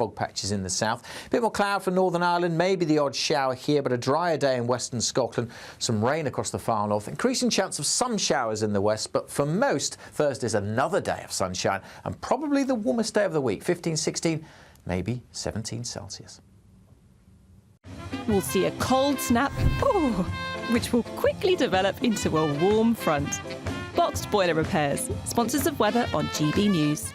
fog patches in the south. A bit more cloud for Northern Ireland, maybe the odd shower here, but a drier day in western Scotland. Some rain across the far north. Increasing chance of some showers in the west, but for most, Thursday's another day of sunshine and probably the warmest day of the week. 15, 16, maybe 17 Celsius. We'll see a cold snap, which will quickly develop into a warm front. Boxed Boiler Repairs, sponsors of weather on GB News.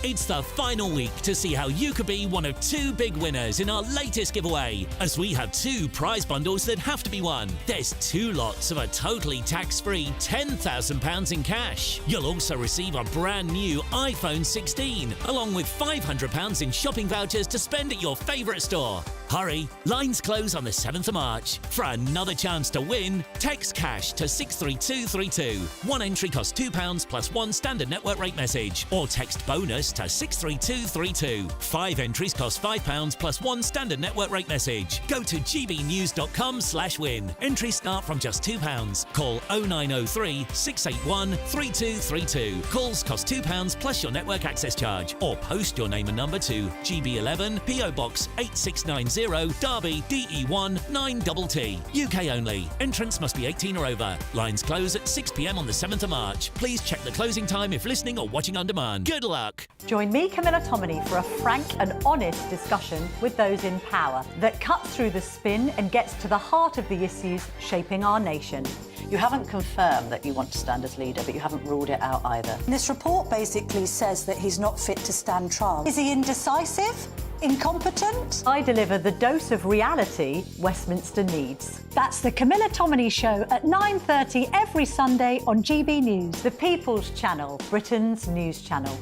It's the final week to see how you could be one of two big winners in our latest giveaway, as we have two prize bundles that have to be won. There's two lots of a totally tax-free £10,000 in cash. You'll also receive a brand new iPhone 16, along with £500 in shopping vouchers to spend at your favourite store. Hurry, lines close on the 7th of March. For another chance to win, text cash to 63232. One entry costs £2 plus one standard network rate message, or text bonus to 63232. 5 entries cost £5 plus one standard network rate message. Go to gbnews.com/win. Entries start from just £2. Call 0903 681 3232. Calls cost £2 plus your network access charge, or post your name and number to GB11 PO Box 8690 Derby DE1 9TT. UK only. Entrants must be 18 or over. Lines close at 6 p.m. on the 7th of March. Please check the closing time if listening or watching on demand. Good luck. Join me, Camilla Tominey, for a frank and honest discussion with those in power that cuts through the spin and gets to the heart of the issues shaping our nation. You haven't confirmed that you want to stand as leader, but you haven't ruled it out either. This report basically says that he's not fit to stand trial. Is he indecisive? Incompetent? I deliver the dose of reality Westminster needs. That's the Camilla Tominey Show at 9:30 every Sunday on GB News, the People's Channel, Britain's news channel.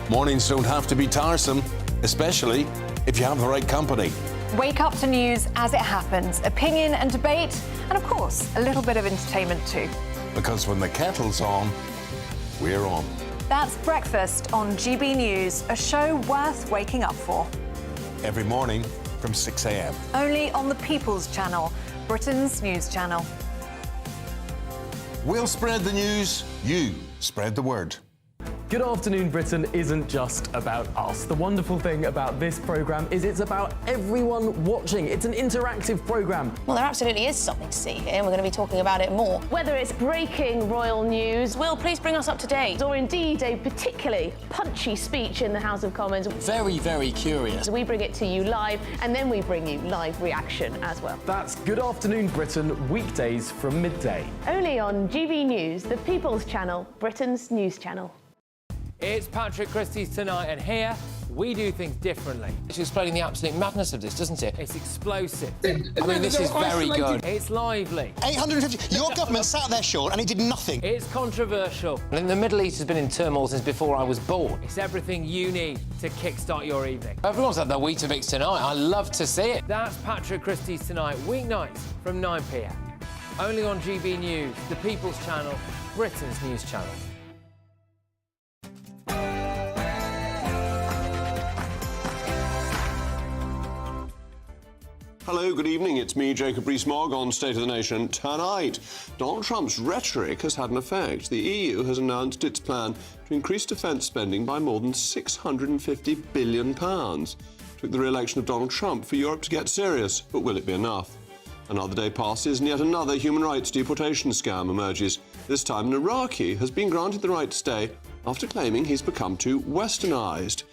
Mornings don't have to be tiresome, especially if you have the right company. Wake up to news as it happens, opinion and debate, and of course, a little bit of entertainment too. Because when the kettle's on, we're on. That's Breakfast on GB News, a show worth waking up for. Every morning from 6 a.m. Only on the People's Channel, Britain's news channel. We'll spread the news, you spread the word. Good Afternoon Britain isn't just about us. The wonderful thing about this programme is it's about everyone watching. It's an interactive programme. Well, there absolutely is something to see here, and we're going to be talking about it more. Whether it's breaking royal news, Will, please bring us up to date, or indeed a particularly punchy speech in the House of Commons. Very, very curious. We bring it to you live, and then we bring you live reaction as well. That's Good Afternoon Britain, weekdays from midday. Only on GB News, the People's Channel, Britain's news channel. It's Patrick Christie's Tonight, and here we do things differently. It's explaining the absolute madness of this, doesn't it? It's explosive. I mean, this is very good. It's lively. 850. Your government sat there, Sean, and it did nothing. It's controversial. And the Middle East has been in turmoil since before I was born. It's everything you need to kickstart your evening. Everyone's had their Weetabix tonight. I love to see it. That's Patrick Christie's Tonight, weeknights from 9 p.m. Only on GB News, the People's Channel, Britain's news channel. Hello, good evening. It's me, Jacob Rees-Mogg, on State of the Nation tonight. Donald Trump's rhetoric has had an effect. The EU has announced its plan to increase defence spending by more than £650 billion. Took the re-election of Donald Trump for Europe to get serious, but will it be enough? Another day passes and yet another human rights deportation scam emerges. This time an Iraqi has been granted the right to stay after claiming he's become too westernised.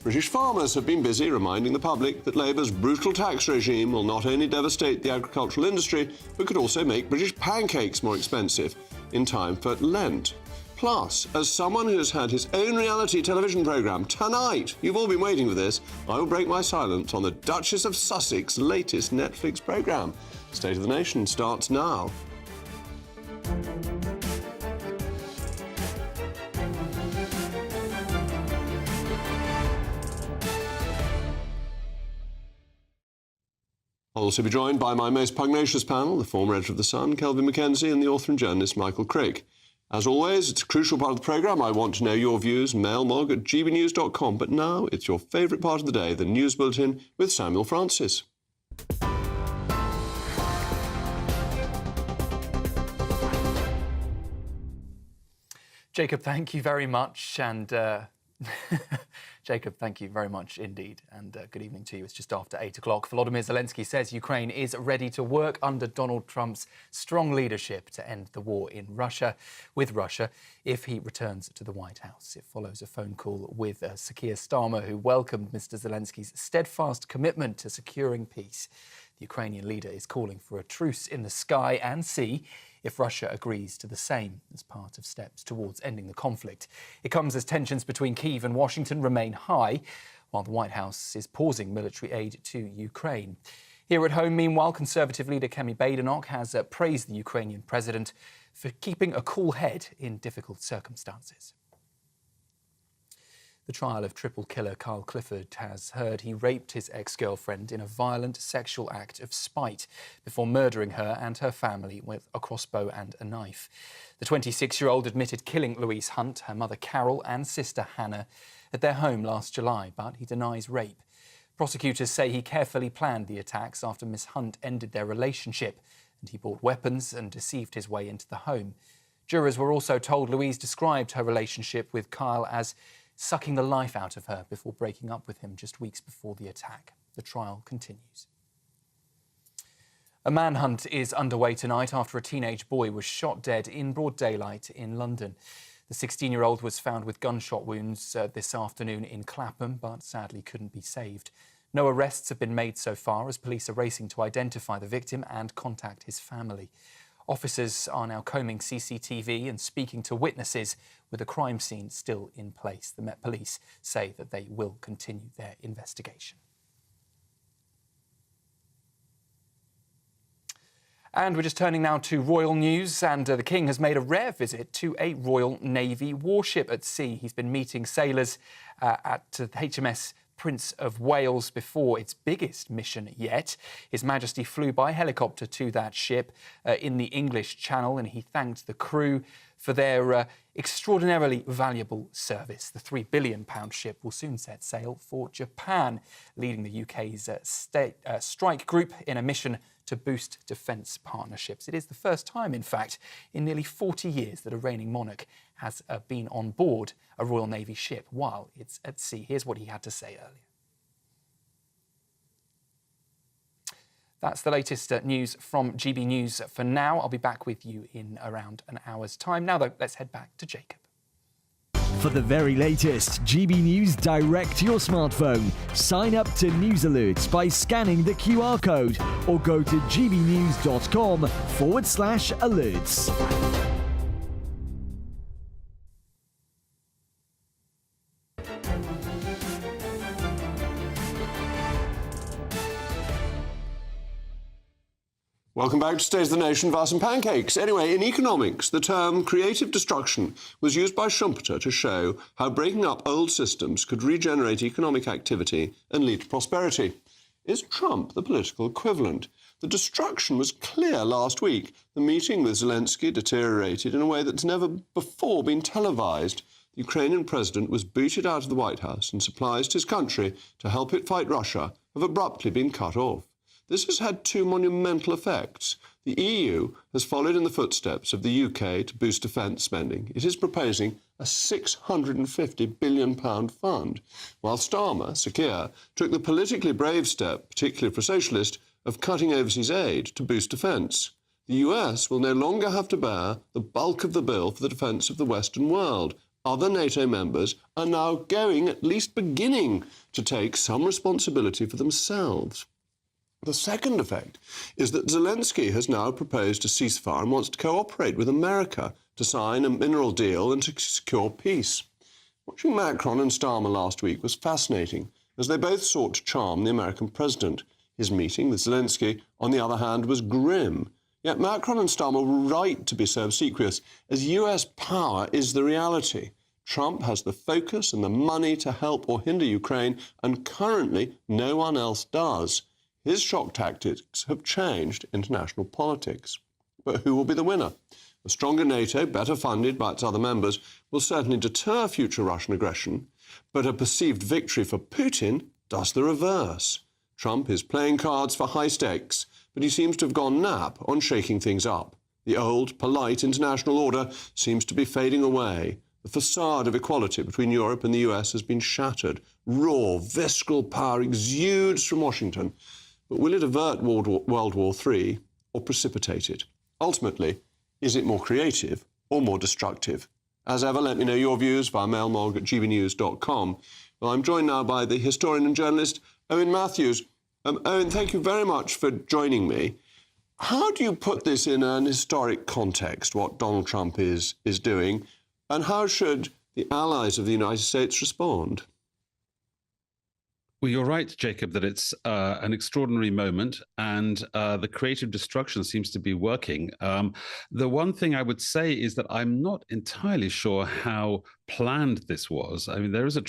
British farmers have been busy reminding the public that Labour's brutal tax regime will not only devastate the agricultural industry, but could also make British pancakes more expensive in time for Lent. Plus, as someone who has had his own reality television programme tonight, you've all been waiting for this, I will break my silence on the Duchess of Sussex's latest Netflix programme. State of the Nation starts now. I'll also be joined by my most pugnacious panel, the former editor of The Sun, Kelvin Mackenzie, and the author and journalist, Michael Crick. As always, it's a crucial part of the programme. I want to know your views. Mailmog at gbnews.com. But now it's your favourite part of the day, the News Bulletin with Samuel Francis. Jacob, thank you very much. And Jacob, thank you very much indeed. And good evening to you. It's just after 8 o'clock. Volodymyr Zelensky says Ukraine is ready to work under Donald Trump's strong leadership to end the war with Russia if he returns to the White House. It follows a phone call with Keir Starmer, who welcomed Mr. Zelensky's steadfast commitment to securing peace. The Ukrainian leader is calling for a truce in the sky and sea if Russia agrees to the same as part of steps towards ending the conflict. It comes as tensions between Kyiv and Washington remain high, while the White House is pausing military aid to Ukraine. Here at home, meanwhile, Conservative leader Kemi Badenoch has praised the Ukrainian president for keeping a cool head in difficult circumstances. The trial of triple killer Carl Clifford has heard he raped his ex-girlfriend in a violent sexual act of spite before murdering her and her family with a crossbow and a knife. The 26-year-old admitted killing Louise Hunt, her mother Carol and sister Hannah at their home last July, but he denies rape. Prosecutors say he carefully planned the attacks after Miss Hunt ended their relationship, and he bought weapons and deceived his way into the home. Jurors were also told Louise described her relationship with Kyle as sucking the life out of her before breaking up with him just weeks before the attack. The trial continues. A manhunt is underway tonight after a teenage boy was shot dead in broad daylight in London. The 16-year-old was found with gunshot wounds this afternoon in Clapham, but sadly couldn't be saved. No arrests have been made so far as police are racing to identify the victim and contact his family. Officers are now combing CCTV and speaking to witnesses with the crime scene still in place. The Met Police say that they will continue their investigation. And we're just turning now to royal news, and the King has made a rare visit to a Royal Navy warship at sea. He's been meeting sailors at the HMS Prince of Wales before its biggest mission yet. His Majesty flew by helicopter to that ship in the English Channel, and he thanked the crew for their extraordinarily valuable service. The £3 billion ship will soon set sail for Japan, leading the UK's strike group in a mission to boost defence partnerships. It is the first time, in fact, in nearly 40 years that a reigning monarch has been on board a Royal Navy ship while it's at sea. Here's what he had to say earlier. That's the latest news from GB News for now. I'll be back with you in around an hour's time. Now, though, let's head back to Jacob. For the very latest GB News direct to your smartphone, sign up to News Alerts by scanning the QR code or go to gbnews.com/alerts. Welcome back to State of the Nation via some pancakes. Anyway, in economics, the term creative destruction was used by Schumpeter to show how breaking up old systems could regenerate economic activity and lead to prosperity. Is Trump the political equivalent? The destruction was clear last week. The meeting with Zelensky deteriorated in a way that's never before been televised. The Ukrainian president was booted out of the White House, and supplies to his country to help it fight Russia have abruptly been cut off. This has had two monumental effects. The EU has followed in the footsteps of the UK to boost defence spending. It is proposing a £650 billion fund, while Starmer, Sir Keir, took the politically brave step, particularly for a socialist, of cutting overseas aid to boost defence. The US will no longer have to bear the bulk of the bill for the defence of the Western world. Other NATO members are now going, at least beginning, to take some responsibility for themselves. The second effect is that Zelensky has now proposed a ceasefire and wants to cooperate with America to sign a mineral deal and to secure peace. Watching Macron and Starmer last week was fascinating, as they both sought to charm the American president. His meeting with Zelensky, on the other hand, was grim. Yet Macron and Starmer were right to be so obsequious, as US power is the reality. Trump has the focus and the money to help or hinder Ukraine, and currently no one else does. His shock tactics have changed international politics. But who will be the winner? A stronger NATO, better funded by its other members, will certainly deter future Russian aggression, but a perceived victory for Putin does the reverse. Trump is playing cards for high stakes, but he seems to have gone nap on shaking things up. The old, polite international order seems to be fading away. The facade of equality between Europe and the US has been shattered. Raw, visceral power exudes from Washington. But will it avert World War III or precipitate it? Ultimately, is it more creative or more destructive? As ever, let me know your views via mailmog@gbnews.com. Well, I'm joined now by the historian and journalist Owen Matthews. Owen, thank you very much for joining me. How do you put this in an historic context, what Donald Trump is doing, and how should the allies of the United States respond? Well, you're right, Jacob, that it's an extraordinary moment, and the creative destruction seems to be working. The one thing I would say is that I'm not entirely sure how planned this was. I mean, there is a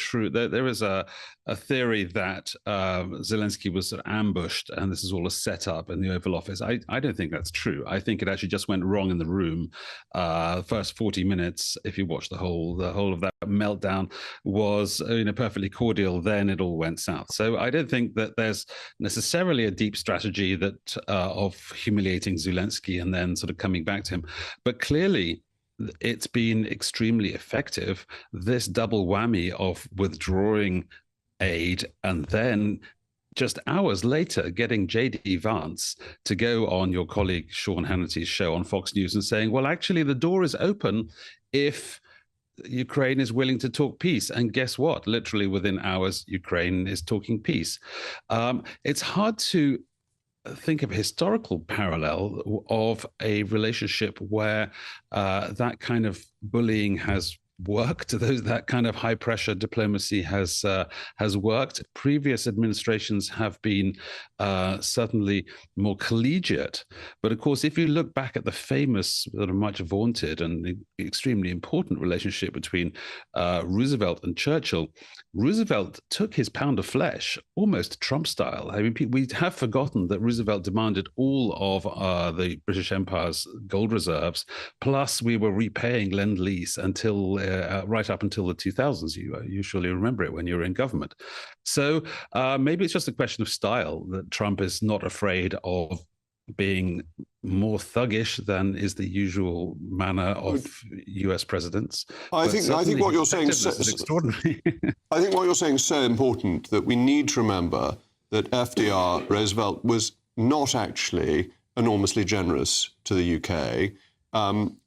theory that Zelensky was sort of ambushed and this is all a setup in the Oval Office. I don't think that's true. I think it actually just went wrong in the room. First 40 minutes, if you watch the whole of that meltdown, was perfectly cordial. Then it all went south. So I don't think that there's necessarily a deep strategy that of humiliating Zelensky and then sort of coming back to him. But clearly, it's been extremely effective, this double whammy of withdrawing aid and then just hours later getting J.D. Vance to go on your colleague Sean Hannity's show on Fox News and saying, well, actually, the door is open if Ukraine is willing to talk peace. And guess what? Literally within hours, Ukraine is talking peace. It's hard to think of a historical parallel of a relationship where that kind of bullying has worked. That kind of high pressure diplomacy has worked. Previous administrations have been certainly more collegiate, but of course, if you look back at the famous, sort of much vaunted and extremely important relationship between Roosevelt and Churchill, Roosevelt took his pound of flesh almost Trump style. I mean, we have forgotten that Roosevelt demanded all of the British Empire's gold reserves, plus we were repaying Lend-Lease until right up until the 2000s. You surely remember it when you were in government. So maybe it's just a question of style that Trump is not afraid of being more thuggish than is the usual manner of US presidents. I think what you're saying is extraordinary. I think what you're saying is so important that we need to remember that FDR, Roosevelt, was not actually enormously generous to the UK.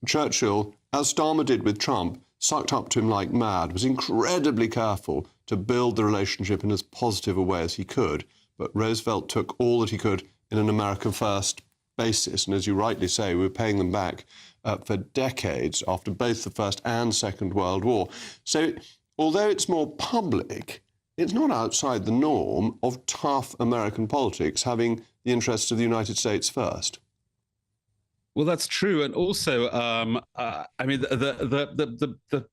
Churchill, as Starmer did with Trump, sucked up to him like mad, was incredibly careful to build the relationship in as positive a way as he could. But Roosevelt took all that he could in an American first basis. And as you rightly say, we were paying them back for decades after both the First and Second World War. So although it's more public, it's not outside the norm of tough American politics having the interests of the United States first. Well, that's true, and also, I mean, the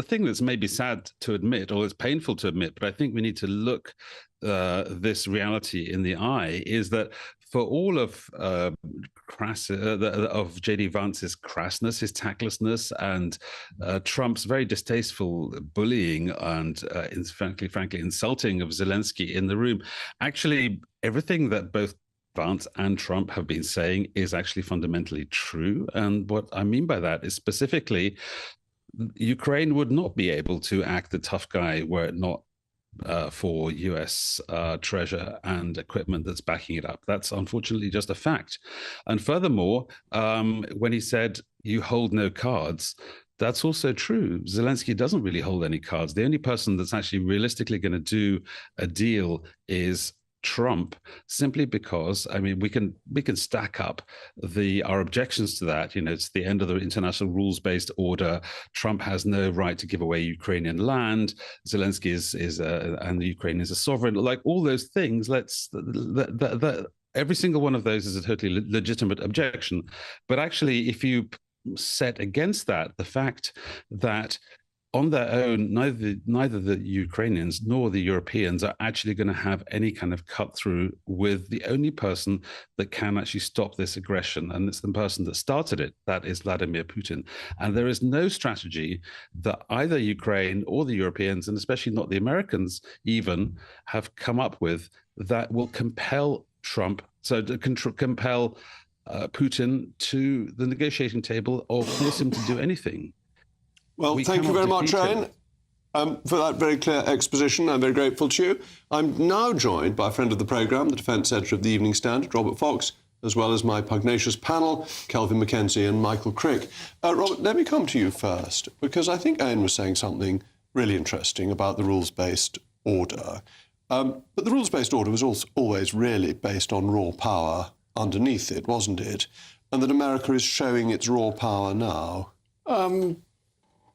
thing that's maybe sad to admit, or it's painful to admit, but I think we need to look this reality in the eye, is that for all of J.D. Vance's crassness, his tactlessness, and Trump's very distasteful bullying and, frankly, insulting of Zelensky in the room, actually, everything that both Vance and Trump have been saying is actually fundamentally true. And what I mean by that is specifically, Ukraine would not be able to act the tough guy were it not for US treasure and equipment that's backing it up. That's unfortunately just a fact. And furthermore, when he said, you hold no cards, that's also true. Zelensky doesn't really hold any cards. The only person that's actually realistically going to do a deal is Trump, simply because, I mean, we can stack up our objections to that. It's the end of the international rules-based order. Trump has no right to give away Ukrainian land. Zelensky is and the Ukraine is a sovereign. Like all those things, every single one of those is a totally legitimate objection. But actually, if you set against that the fact that on their own, neither the Ukrainians nor the Europeans are actually going to have any kind of cut through with the only person that can actually stop this aggression. And it's the person that started it, that is Vladimir Putin. And there is no strategy that either Ukraine or the Europeans, and especially not the Americans even, have come up with that will compel Trump, compel Putin to the negotiating table or force him to do anything. Well, thank you very much, Owen, for that very clear exposition. I'm very grateful to you. I'm now joined by a friend of the programme, the defence editor of the Evening Standard, Robert Fox, as well as my pugnacious panel, Kelvin Mackenzie and Michael Crick. Robert, let me come to you first, because I think Owen was saying something really interesting about the rules-based order. But the rules-based order was always really based on raw power underneath it, wasn't it? And that America is showing its raw power now.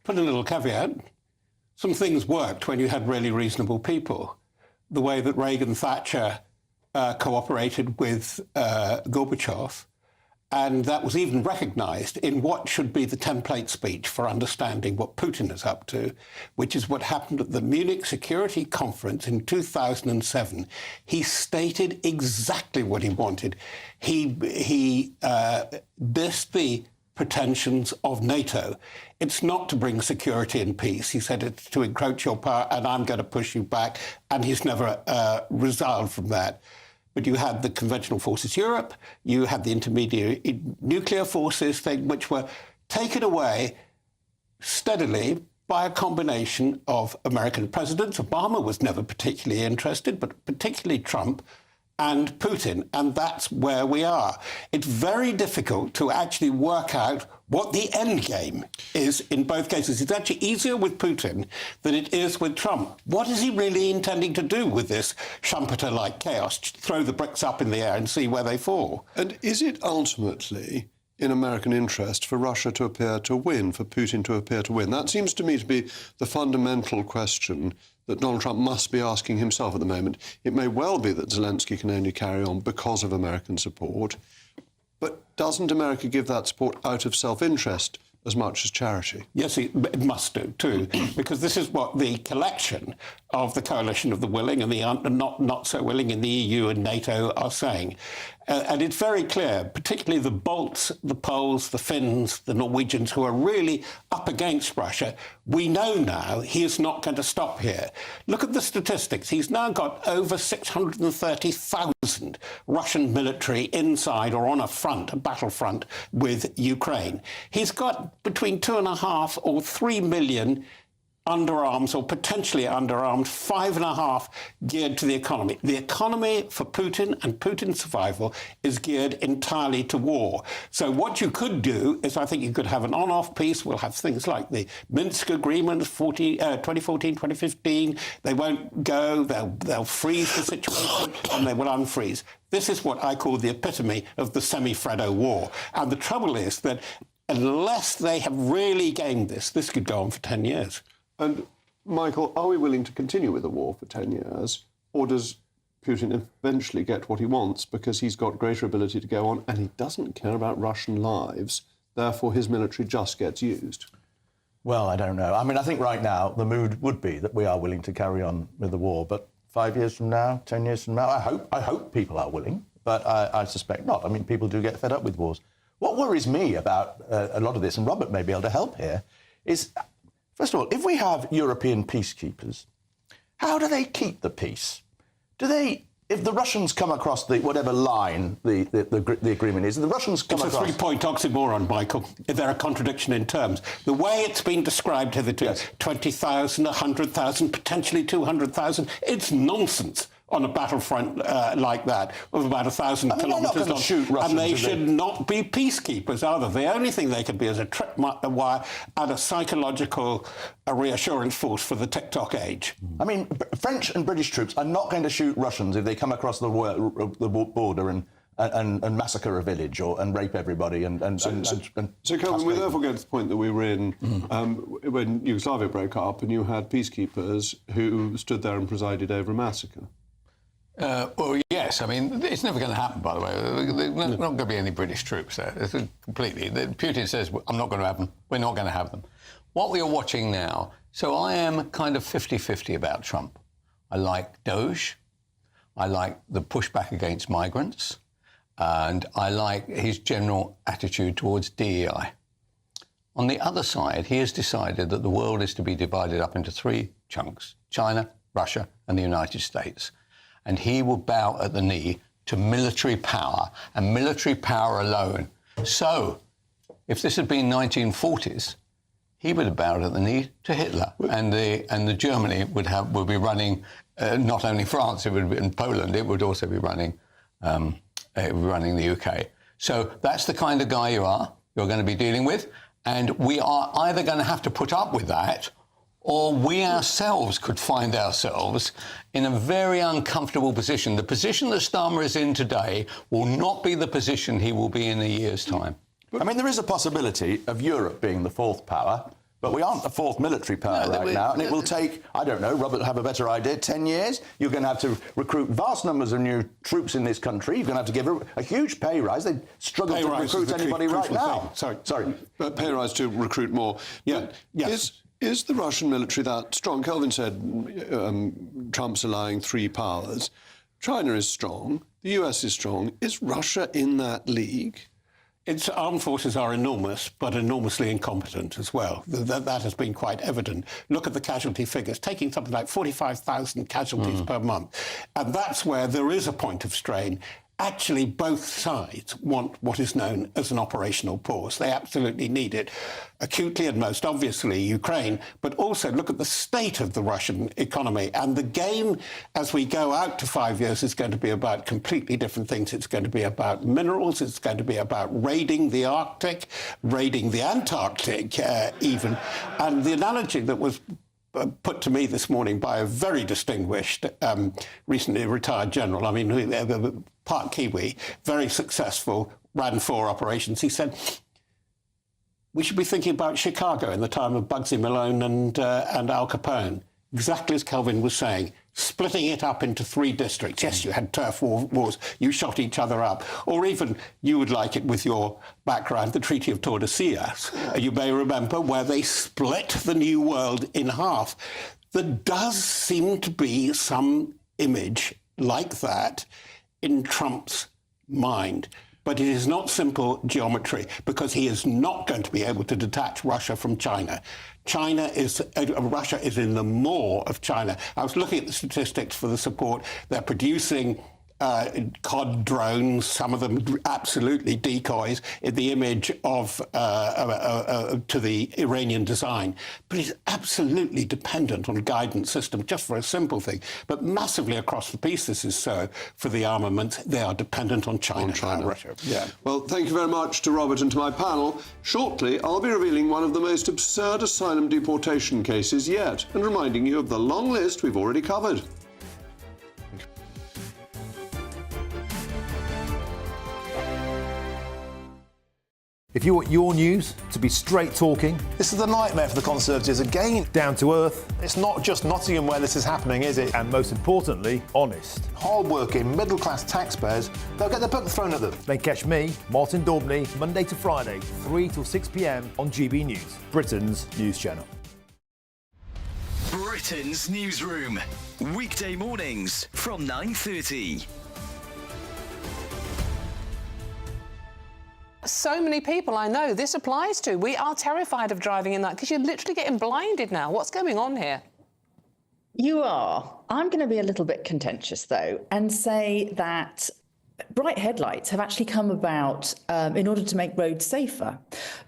Put a little caveat. Some things worked when you had really reasonable people. The way that Reagan, Thatcher cooperated with Gorbachev, and that was even recognised in what should be the template speech for understanding what Putin is up to, which is what happened at the Munich Security Conference in 2007. He stated exactly what he wanted. He dissed the pretensions of NATO. It's not to bring security and peace. He said it's to encroach your power and I'm going to push you back, and he's never resiled from that. But you had the Conventional Forces Europe, you had the intermediate nuclear forces thing, which were taken away steadily by a combination of American presidents. Obama was never particularly interested, but particularly Trump and Putin, and that's where we are. It's very difficult to actually work out what the end game is in both cases. It's actually easier with Putin than it is with Trump. What is he really intending to do with this Schumpeter-like chaos? Throw the bricks up in the air and see where they fall. And is it ultimately in American interest for Russia to appear to win, for Putin to appear to win? That seems to me to be the fundamental question that Donald Trump must be asking himself at the moment. It may well be that Zelensky can only carry on because of American support, but doesn't America give that support out of self-interest as much as charity? Yes, it must do, too, because this is what the collection of the coalition of the willing and the not so willing in the EU and NATO are saying. And it's very clear, particularly the Balts, the Poles, the Finns, the Norwegians, who are really up against Russia. We know now he is not going to stop here. Look at the statistics. He's now got over 630,000 Russian military inside or on a battlefront with Ukraine. He's got between 2.5 or 3 million underarms or potentially underarmed, 5.5 geared to the economy. The economy for Putin and Putin's survival is geared entirely to war. So what you could do is, I think you could have an on-off peace. We'll have things like the Minsk agreements, 2014, 2015. They won't go. They'll freeze the situation and they will unfreeze. This is what I call the epitome of the semi-Freddo war. And the trouble is that unless they have really gained this could go on for 10 years. And, Michael, are we willing to continue with the war for 10 years? Or does Putin eventually get what he wants because he's got greater ability to go on and he doesn't care about Russian lives, therefore his military just gets used? Well, I don't know. I mean, I think right now the mood would be that we are willing to carry on with the war. But 5 years from now, 10 years from now, I hope people are willing, but I suspect not. I mean, people do get fed up with wars. What worries me about a lot of this, and Robert may be able to help here, is... First of all, if we have European peacekeepers, how do they keep the peace? If the Russians come across whatever line the agreement is, if the Russians come across... It's a three-point oxymoron, Michael. They're a contradiction in terms. The way it's been described hitherto, yes. 20,000, 100,000, potentially 200,000, it's nonsense on a battlefront like that, of about 1,000 kilometres long. Shoot Russians, and they should not be peacekeepers either. The only thing they could be is a tripwire and a psychological reassurance force for the TikTok age. I mean, French and British troops are not going to shoot Russians if they come across the border and massacre a village and rape everybody So, Kelvin, we therefore get to the point that we were in when Yugoslavia broke up and you had peacekeepers who stood there and presided over a massacre. Well, yes. I mean, it's never going to happen, by the way. There's not going to be any British troops there. It's completely. Putin says, I'm not going to have them. We're not going to have them. What we are watching now, so I am kind of 50-50 about Trump. I like Doge. I like the pushback against migrants. And I like his general attitude towards DEI. On the other side, he has decided that the world is to be divided up into 3 chunks: China, Russia, and the United States. And he will bow at the knee to military power, and military power alone. So, if this had been 1940s, he would have bowed at the knee to Hitler, and the Germany would be running not only France, it would be in Poland, it would also be running the UK. So that's the kind of guy you're going to be dealing with, and we are either going to have to put up with that, or we ourselves could find ourselves in a very uncomfortable position. The position that Starmer is in today will not be the position he will be in a year's time. I mean, there is a possibility of Europe being the fourth power, but we aren't the fourth military power now, and it will take, I don't know, Robert will have a better idea, 10 years. You're going to have to recruit vast numbers of new troops in this country. You're going to have to give a huge pay rise. They struggle to recruit anybody right now. Sorry. Pay rise to recruit more. Yeah. Yes. Is the Russian military that strong? Kelvin said Trump's allowing 3 powers. China is strong. The US is strong. Is Russia in that league? Its armed forces are enormous, but enormously incompetent as well. That has been quite evident. Look at the casualty figures, taking something like 45,000 casualties per month. And that's where there is a point of strain. Actually, both sides want what is known as an operational pause. They absolutely need it. Acutely and most obviously Ukraine, but also look at the state of the Russian economy. And the game, as we go out to 5 years, is going to be about completely different things. It's going to be about minerals. It's going to be about raiding the Arctic, raiding the Antarctic even. And the analogy that was put to me this morning by a very distinguished, recently retired general, I mean, part Kiwi, very successful, ran 4 operations. He said, we should be thinking about Chicago in the time of Bugsy Malone and Al Capone. Exactly as Kelvin was saying, splitting it up into 3 districts. Yes, you had turf wars, you shot each other up. Or even, you would like it with your background, the Treaty of Tordesillas, you may remember, where they split the New World in half. There does seem to be some image like that in Trump's mind. But it is not simple geometry, because he is not going to be able to detach Russia from China. Russia is in the maw of China. I was looking at the statistics for the support. They're producing COD drones, some of them absolutely decoys, in the image of to the Iranian design. But it's absolutely dependent on guidance system, just for a simple thing. But massively across the piece, this is so for the armaments. They are dependent on China. And Russia. Yeah. Well, thank you very much to Robert and to my panel. Shortly, I'll be revealing one of the most absurd asylum deportation cases yet, and reminding you of the long list we've already covered. If you want your news to be straight talking, this is a nightmare for the Conservatives again. Down to earth. It's not just Nottingham where this is happening, is it? And most importantly, honest. Hard-working, middle-class taxpayers, they'll get their book thrown at them. Then catch me, Martin Daubney, Monday to Friday, 3 till 6 p.m. on GB News, Britain's news channel. Britain's newsroom, weekday mornings from 9:30. So many people I know this applies to. We are terrified of driving in that because you're literally getting blinded now. What's going on here? You are. I'm going to be a little bit contentious, though, and say that bright headlights have actually come about in order to make roads safer.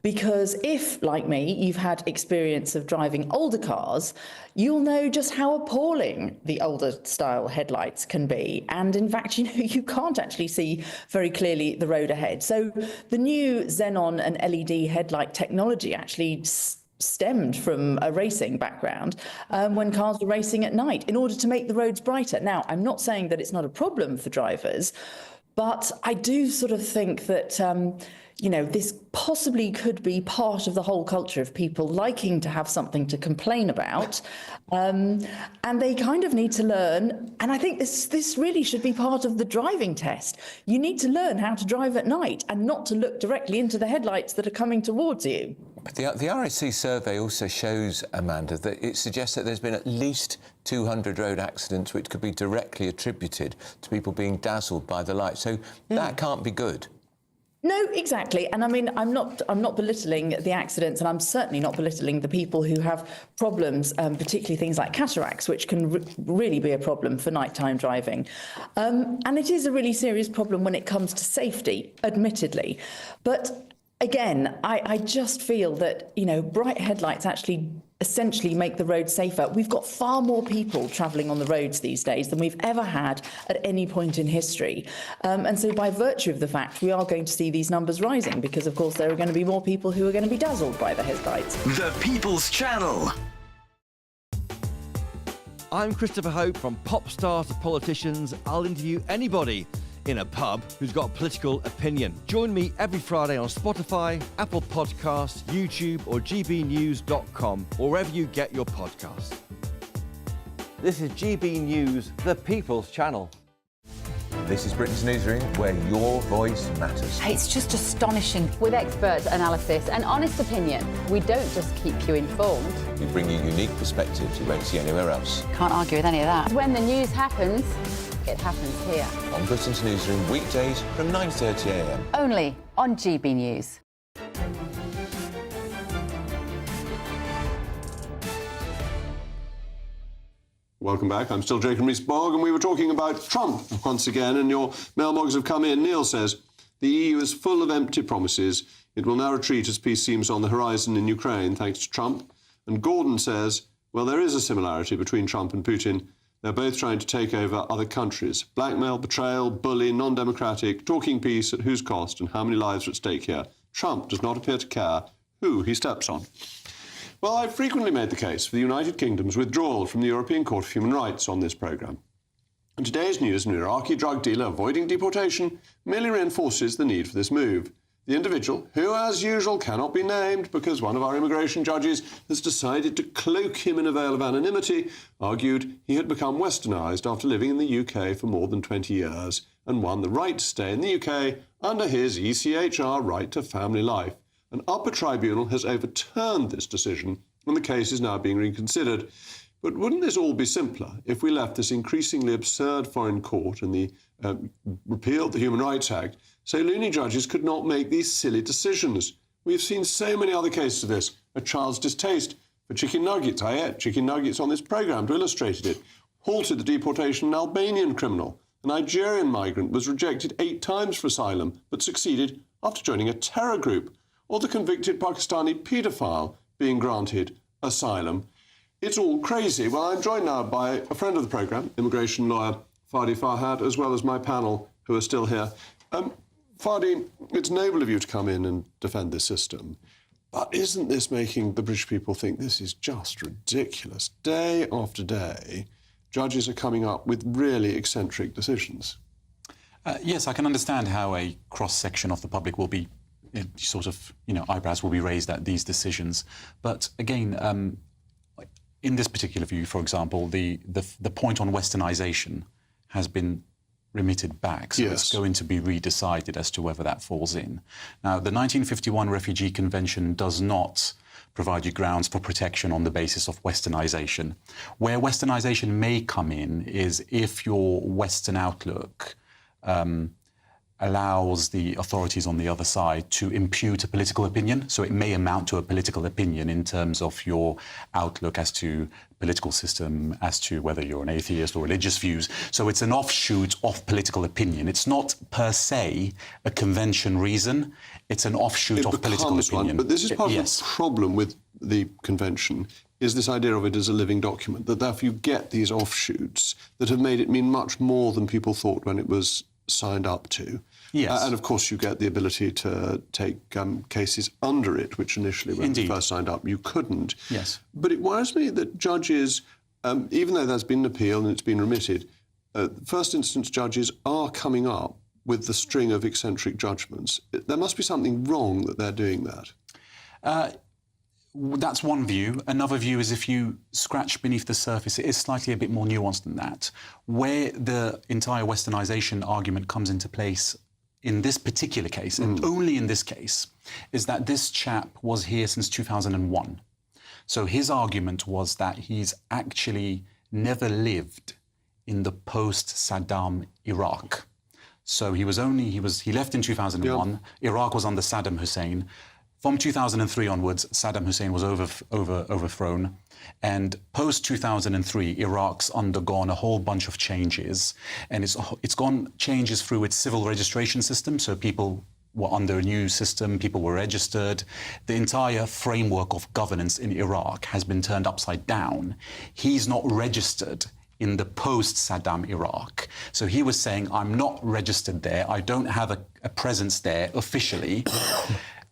Because if, like me, you've had experience of driving older cars, you'll know just how appalling the older style headlights can be. And in fact, you can't actually see very clearly the road ahead. So the new xenon and LED headlight technology actually stemmed from a racing background when cars were racing at night in order to make the roads brighter. Now, I'm not saying that it's not a problem for drivers, but I do sort of think that, this possibly could be part of the whole culture of people liking to have something to complain about. And they kind of need to learn, and I think this really should be part of the driving test. You need to learn how to drive at night and not to look directly into the headlights that are coming towards you. But the RSC survey also shows, Amanda, that it suggests that there's been at least 200 road accidents which could be directly attributed to people being dazzled by the light. So that can't be good. No, exactly. And I mean, I'm not belittling the accidents, and I'm certainly not belittling the people who have problems, particularly things like cataracts, which can really be a problem for nighttime driving. And it is a really serious problem when it comes to safety, admittedly. But again, I just feel that, you know, bright headlights actually essentially make the road safer. We've got far more people travelling on the roads these days than we've ever had at any point in history. And so by virtue of the fact, we are going to see these numbers rising because, of course, there are going to be more people who are going to be dazzled by the headlights. The People's Channel. I'm Christopher Hope. From pop stars to politicians, I'll interview anybody in a pub who's got a political opinion. Join me every Friday on Spotify, Apple Podcasts, YouTube or gbnews.com, or wherever you get your podcasts. This is GB News, the People's Channel. This is Britain's Newsroom, where your voice matters. It's just astonishing. With expert analysis and honest opinion, we don't just keep you informed. We bring you unique perspectives you won't see anywhere else. Can't argue with any of that. When the news happens, it happens here. On Britain's Newsroom, weekdays from 9:30 a.m. Only on GB News. Welcome back. I'm still Jacob Rees-Mogg, and we were talking about Trump once again, and your mailbogs have come in. Neil says, the EU is full of empty promises. It will now retreat as peace seems on the horizon in Ukraine, thanks to Trump. And Gordon says, well, there is a similarity between Trump and Putin. They're both trying to take over other countries. Blackmail, betrayal, bully, non-democratic, talking peace at whose cost and how many lives are at stake here. Trump does not appear to care who he steps on. Well, I've frequently made the case for the United Kingdom's withdrawal from the European Court of Human Rights on this programme. And today's news, an Iraqi drug dealer avoiding deportation, merely reinforces the need for this move. The individual, who as usual cannot be named because one of our immigration judges has decided to cloak him in a veil of anonymity, argued he had become westernised after living in the UK for more than 20 years and won the right to stay in the UK under his ECHR right to family life. An upper tribunal has overturned this decision and the case is now being reconsidered. But wouldn't this all be simpler if we left this increasingly absurd foreign court and repealed the Human Rights Act so loony judges could not make these silly decisions? We've seen so many other cases of this. A child's distaste for chicken nuggets. I ate chicken nuggets on this programme to illustrate it. Halted the deportation of an Albanian criminal. A Nigerian migrant was rejected 8 times for asylum but succeeded after joining a terror group. Or the convicted Pakistani paedophile being granted asylum. It's all crazy. Well, I'm joined now by a friend of the programme, immigration lawyer Fadi Farhad, as well as my panel, who are still here. Fadi, it's noble of you to come in and defend this system, but isn't this making the British people think this is just ridiculous? Day after day, judges are coming up with really eccentric decisions. Yes, I can understand how a cross-section of the public will be eyebrows will be raised at these decisions. But again, in this particular view, for example, the point on westernisation has been remitted back, so it's going to be redecided as to whether that falls in. Now, the 1951 Refugee Convention does not provide you grounds for protection on the basis of westernisation. Where westernisation may come in is if your Western outlook allows the authorities on the other side to impute a political opinion. So it may amount to a political opinion in terms of your outlook as to political system, as to whether you're an atheist or religious views. So it's an offshoot of political opinion. It's not per se a convention reason. It's an offshoot of political opinion. But this is part of the problem with the convention, is this idea of it as a living document, that therefore you get these offshoots that have made it mean much more than people thought when it was signed up to. Yes. And of course you get the ability to take cases under it, which initially when you first signed up you couldn't. Yes. But it worries me that judges, even though there's been an appeal and it's been remitted, first instance judges are coming up with the string of eccentric judgments. There must be something wrong that they're doing that. That's one view. Another view is if you scratch beneath the surface, it is slightly a bit more nuanced than that. Where the entire westernisation argument comes into place in this particular case, and only in this case, is that this chap was here since 2001. So his argument was that he's actually never lived in the post-Saddam Iraq. So he left in 2001. Yep. Iraq was under Saddam Hussein. From 2003 onwards, Saddam Hussein was overthrown. And post-2003, Iraq's undergone a whole bunch of changes. And it's gone changes through its civil registration system. So people were under a new system, people were registered. The entire framework of governance in Iraq has been turned upside down. He's not registered in the post-Saddam Iraq. So he was saying, I'm not registered there, I don't have a presence there officially.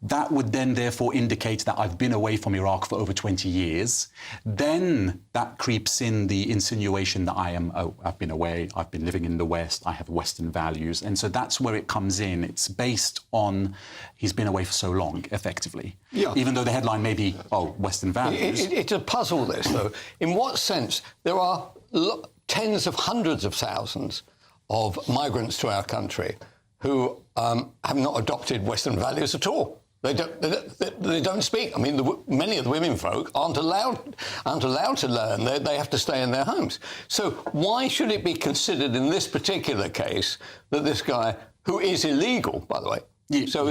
That would then therefore indicate that I've been away from Iraq for over 20 years. Then that creeps in the insinuation that I've been away, I've been living in the West, I have Western values. And so that's where it comes in. It's based on he's been away for so long, effectively. Yeah. Even though the headline may be, Western values. It's a puzzle, this, though. In what sense? There are tens of hundreds of thousands of migrants to our country who have not adopted Western values at all. They don't speak. I mean, many of the women folk aren't allowed to learn. They have to stay in their homes. So why should it be considered in this particular case that this guy, who is illegal, by the way,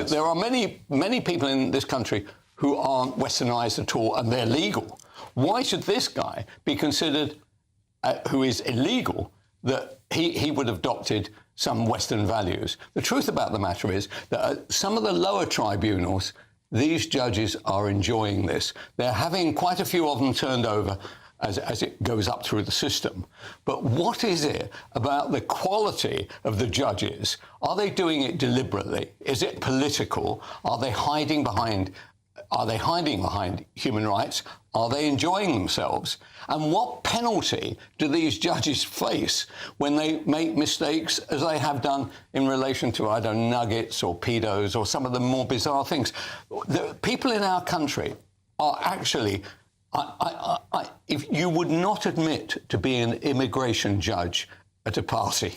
there are many people in this country who aren't Westernised at all, and they're legal. Why should this guy be considered, who is illegal, that he would have adopted some Western values? The truth about the matter is that at some of the lower tribunals, these judges are enjoying this. They're having quite a few of them turned over as it goes up through the system. But what is it about the quality of the judges? Are they doing it deliberately? Is it political? Are they hiding behind human rights? Are they enjoying themselves? And what penalty do these judges face when they make mistakes, as they have done in relation to, I don't know, nuggets or pedos or some of the more bizarre things? The people in our country are actually... if you would not admit to being an immigration judge at a party,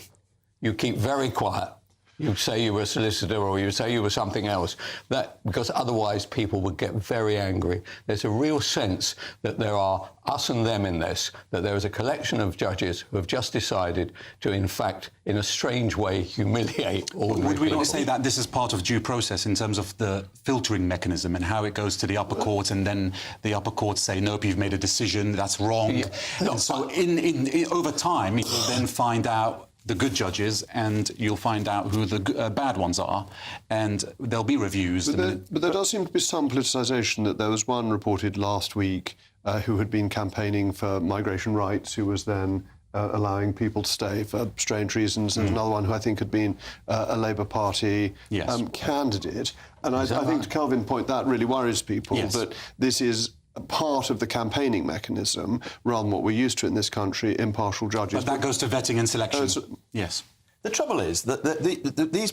you keep very quiet. You say you were a solicitor or you say you were something else, because otherwise people would get very angry. There's a real sense that there are us and them in this, that there is a collection of judges who have just decided to, in fact, in a strange way, humiliate ordinary Would we people. not say that this is part of due process in terms of the filtering mechanism and how it goes to the upper courts, and then the upper courts say, nope, you've made a decision, that's wrong. Yeah. And so over time, you'll then find out the good judges, and you'll find out who the bad ones are, and there'll be reviews. But there does seem to be some politicisation. That there was one reported last week who had been campaigning for migration rights, who was then allowing people to stay for strange reasons. There's another one who I think had been a Labour Party candidate. And I think, to Kelvin's point, that really worries people, that this is a part of the campaigning mechanism, rather than what we're used to in this country, impartial judges. But that goes to vetting and selection. Yes. The trouble is that these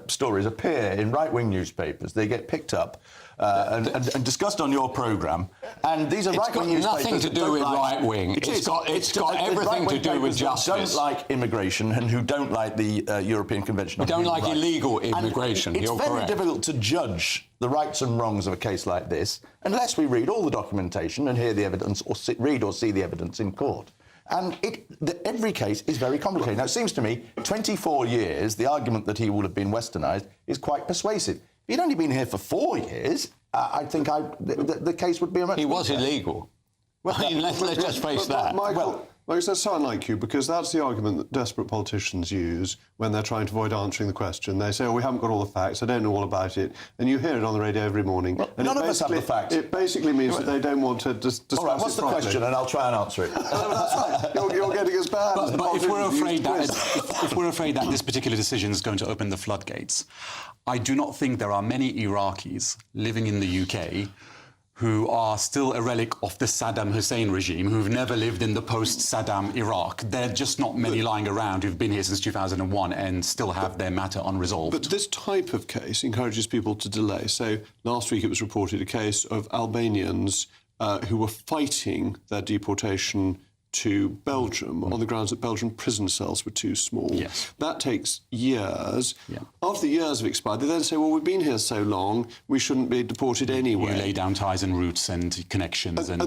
stories appear in right-wing newspapers. They get picked up and discussed on your programme. And these are right-wing newspapers. It's got nothing to do with right-wing. It's got everything to do with justice. Who don't like immigration and who don't like the European Convention on Human Rights. Don't like illegal immigration. It's very difficult to judge the rights and wrongs of a case like this unless we read all the documentation and hear the evidence, or read or see the evidence in court. And every case is very complicated. Now, it seems to me, 24 years, the argument that he would have been westernised is quite persuasive. If he'd only been here for 4 years, I think the case would be a much... He was illegal. Well, let's just face that. Michael, that sounds like you, because that's the argument that desperate politicians use when they're trying to avoid answering the question. They say, we haven't got all the facts, I don't know all about it, and you hear it on the radio every morning. Well, none of us have the facts. It basically means that they don't want to discuss it. All right, what's the question, and I'll try and answer it. That's right. You're getting as bad. But if we're afraid that this particular decision is going to open the floodgates, I do not think there are many Iraqis living in the UK who are still a relic of the Saddam Hussein regime, who've never lived in the post-Saddam Iraq. There are just not many lying around who've been here since 2001 and still have their matter unresolved. But this type of case encourages people to delay. So last week it was reported a case of Albanians who were fighting their deportation to Belgium on the grounds that Belgian prison cells were too small. Yes. That takes years. Yeah. After the years have expired, they then say, well, we've been here so long, we shouldn't be deported anyway. You lay down ties and roots and connections, and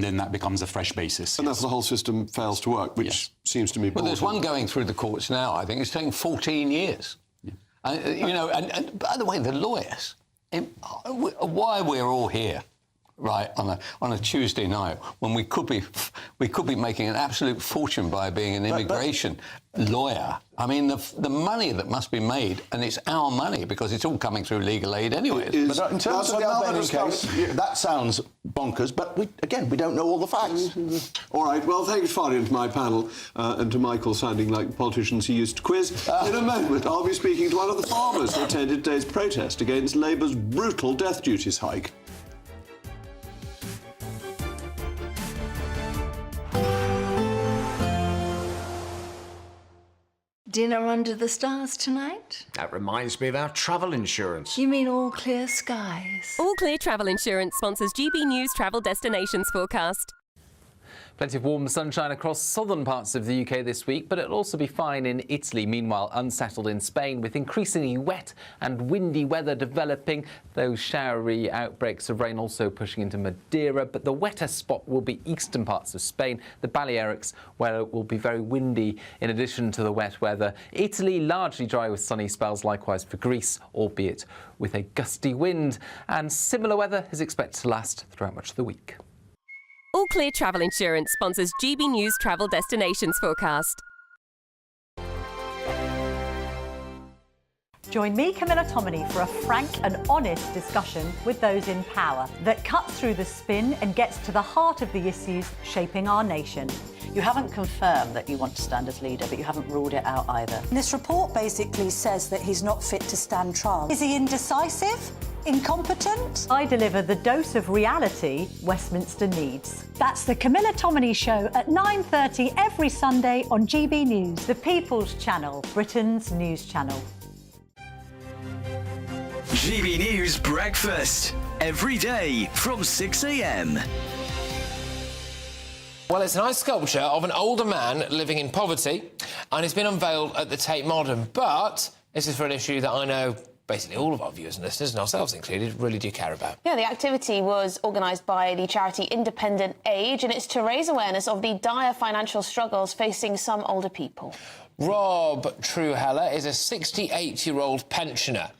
then that becomes a fresh basis. And therefore the whole system fails to work, which seems to me... Well, there's one going through the courts now, I think. It's taking 14 years. Yeah. And by the way, the lawyers, why we're all here, right, on a Tuesday night when we could be making an absolute fortune by being an immigration lawyer. I mean, the money that must be made, and it's our money because it's all coming through legal aid anyway. But in terms of the Albanian case, that sounds bonkers, but we don't know all the facts. All right, well, thanks, Farian, to my panel, and to Michael sounding like the politicians he used to quiz. In a moment, I'll be speaking to one of the farmers who attended today's protest against Labour's brutal death duties hike. Dinner under the stars tonight? That reminds me of our travel insurance. You mean All Clear Skies? All Clear Travel Insurance sponsors GB News travel destinations forecast. Plenty of warm sunshine across southern parts of the UK this week, but it'll also be fine in Italy. Meanwhile, unsettled in Spain with increasingly wet and windy weather developing. Those showery outbreaks of rain also pushing into Madeira, but the wettest spot will be eastern parts of Spain, the Balearics, where it will be very windy in addition to the wet weather. Italy, largely dry with sunny spells, likewise for Greece, albeit with a gusty wind. And similar weather is expected to last throughout much of the week. All Clear Travel Insurance sponsors GB News travel destinations forecast. Join me, Camilla Tominey, for a frank and honest discussion with those in power that cuts through the spin and gets to the heart of the issues shaping our nation. You haven't confirmed that you want to stand as leader, but you haven't ruled it out either. This report basically says that he's not fit to stand trial. Is he indecisive? Incompetent? I deliver the dose of reality Westminster needs. That's the Camilla Tominey Show at 9:30 every Sunday on GB News, the People's Channel, Britain's news channel. GB News Breakfast, every day from 6 a.m. Well, it's an ice sculpture of an older man living in poverty, and it's been unveiled at the Tate Modern. But this is for an issue that I know basically all of our viewers and listeners, and ourselves included, really do care about. Yeah, the activity was organised by the charity Independent Age, and it's to raise awareness of the dire financial struggles facing some older people. Rob Trueheller is a 68-year-old pensioner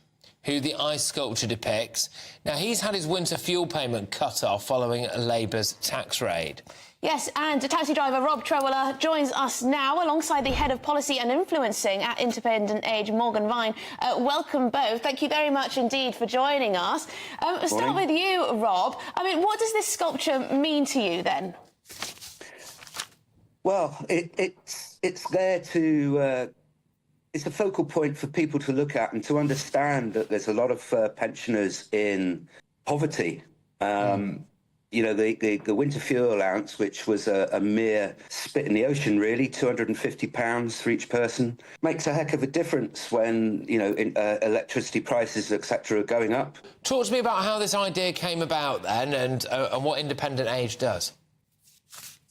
who the ice sculpture depicts. Now, he's had his winter fuel payment cut off following Labour's tax raid. Yes, and taxi driver Rob Trueheller joins us now alongside the Head of Policy and Influencing at Independent Age, Morgan Vine. Welcome both. Thank you very much indeed for joining us. Start with you, Rob. I mean, what does this sculpture mean to you then? Well, it's there to... it's a focal point for people to look at and to understand that there's a lot of pensioners in poverty. You know, the winter fuel allowance, which was a mere spit in the ocean, really, £250 for each person, makes a heck of a difference when, you know, electricity prices, etc., are going up. Talk to me about how this idea came about then and what Independent Age does.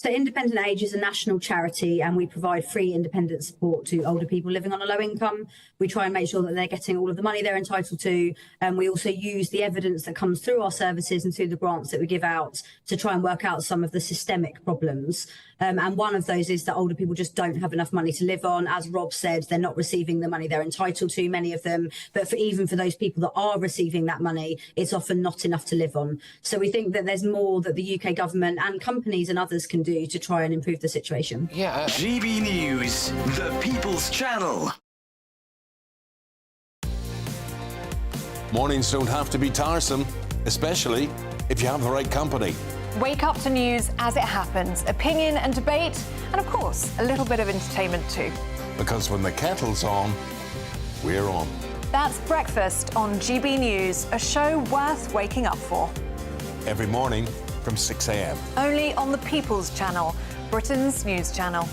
So Independent Age is a national charity and we provide free independent support to older people living on a low income. We try and make sure that they're getting all of the money they're entitled to. And we also use the evidence that comes through our services and through the grants that we give out to try and work out some of the systemic problems. And one of those is that older people just don't have enough money to live on. As Rob said, they're not receiving the money they're entitled to, many of them. But even for those people that are receiving that money, it's often not enough to live on. So we think that there's more that the UK government and companies and others can do to try and improve the situation. Yeah. GB News, the People's Channel. Mornings don't have to be tiresome, especially if you have the right company. Wake up to news as it happens, opinion and debate, and of course, a little bit of entertainment too. Because when the kettle's on, we're on. That's Breakfast on GB News, a show worth waking up for. Every morning from 6 a.m. Only on the People's Channel, Britain's news channel.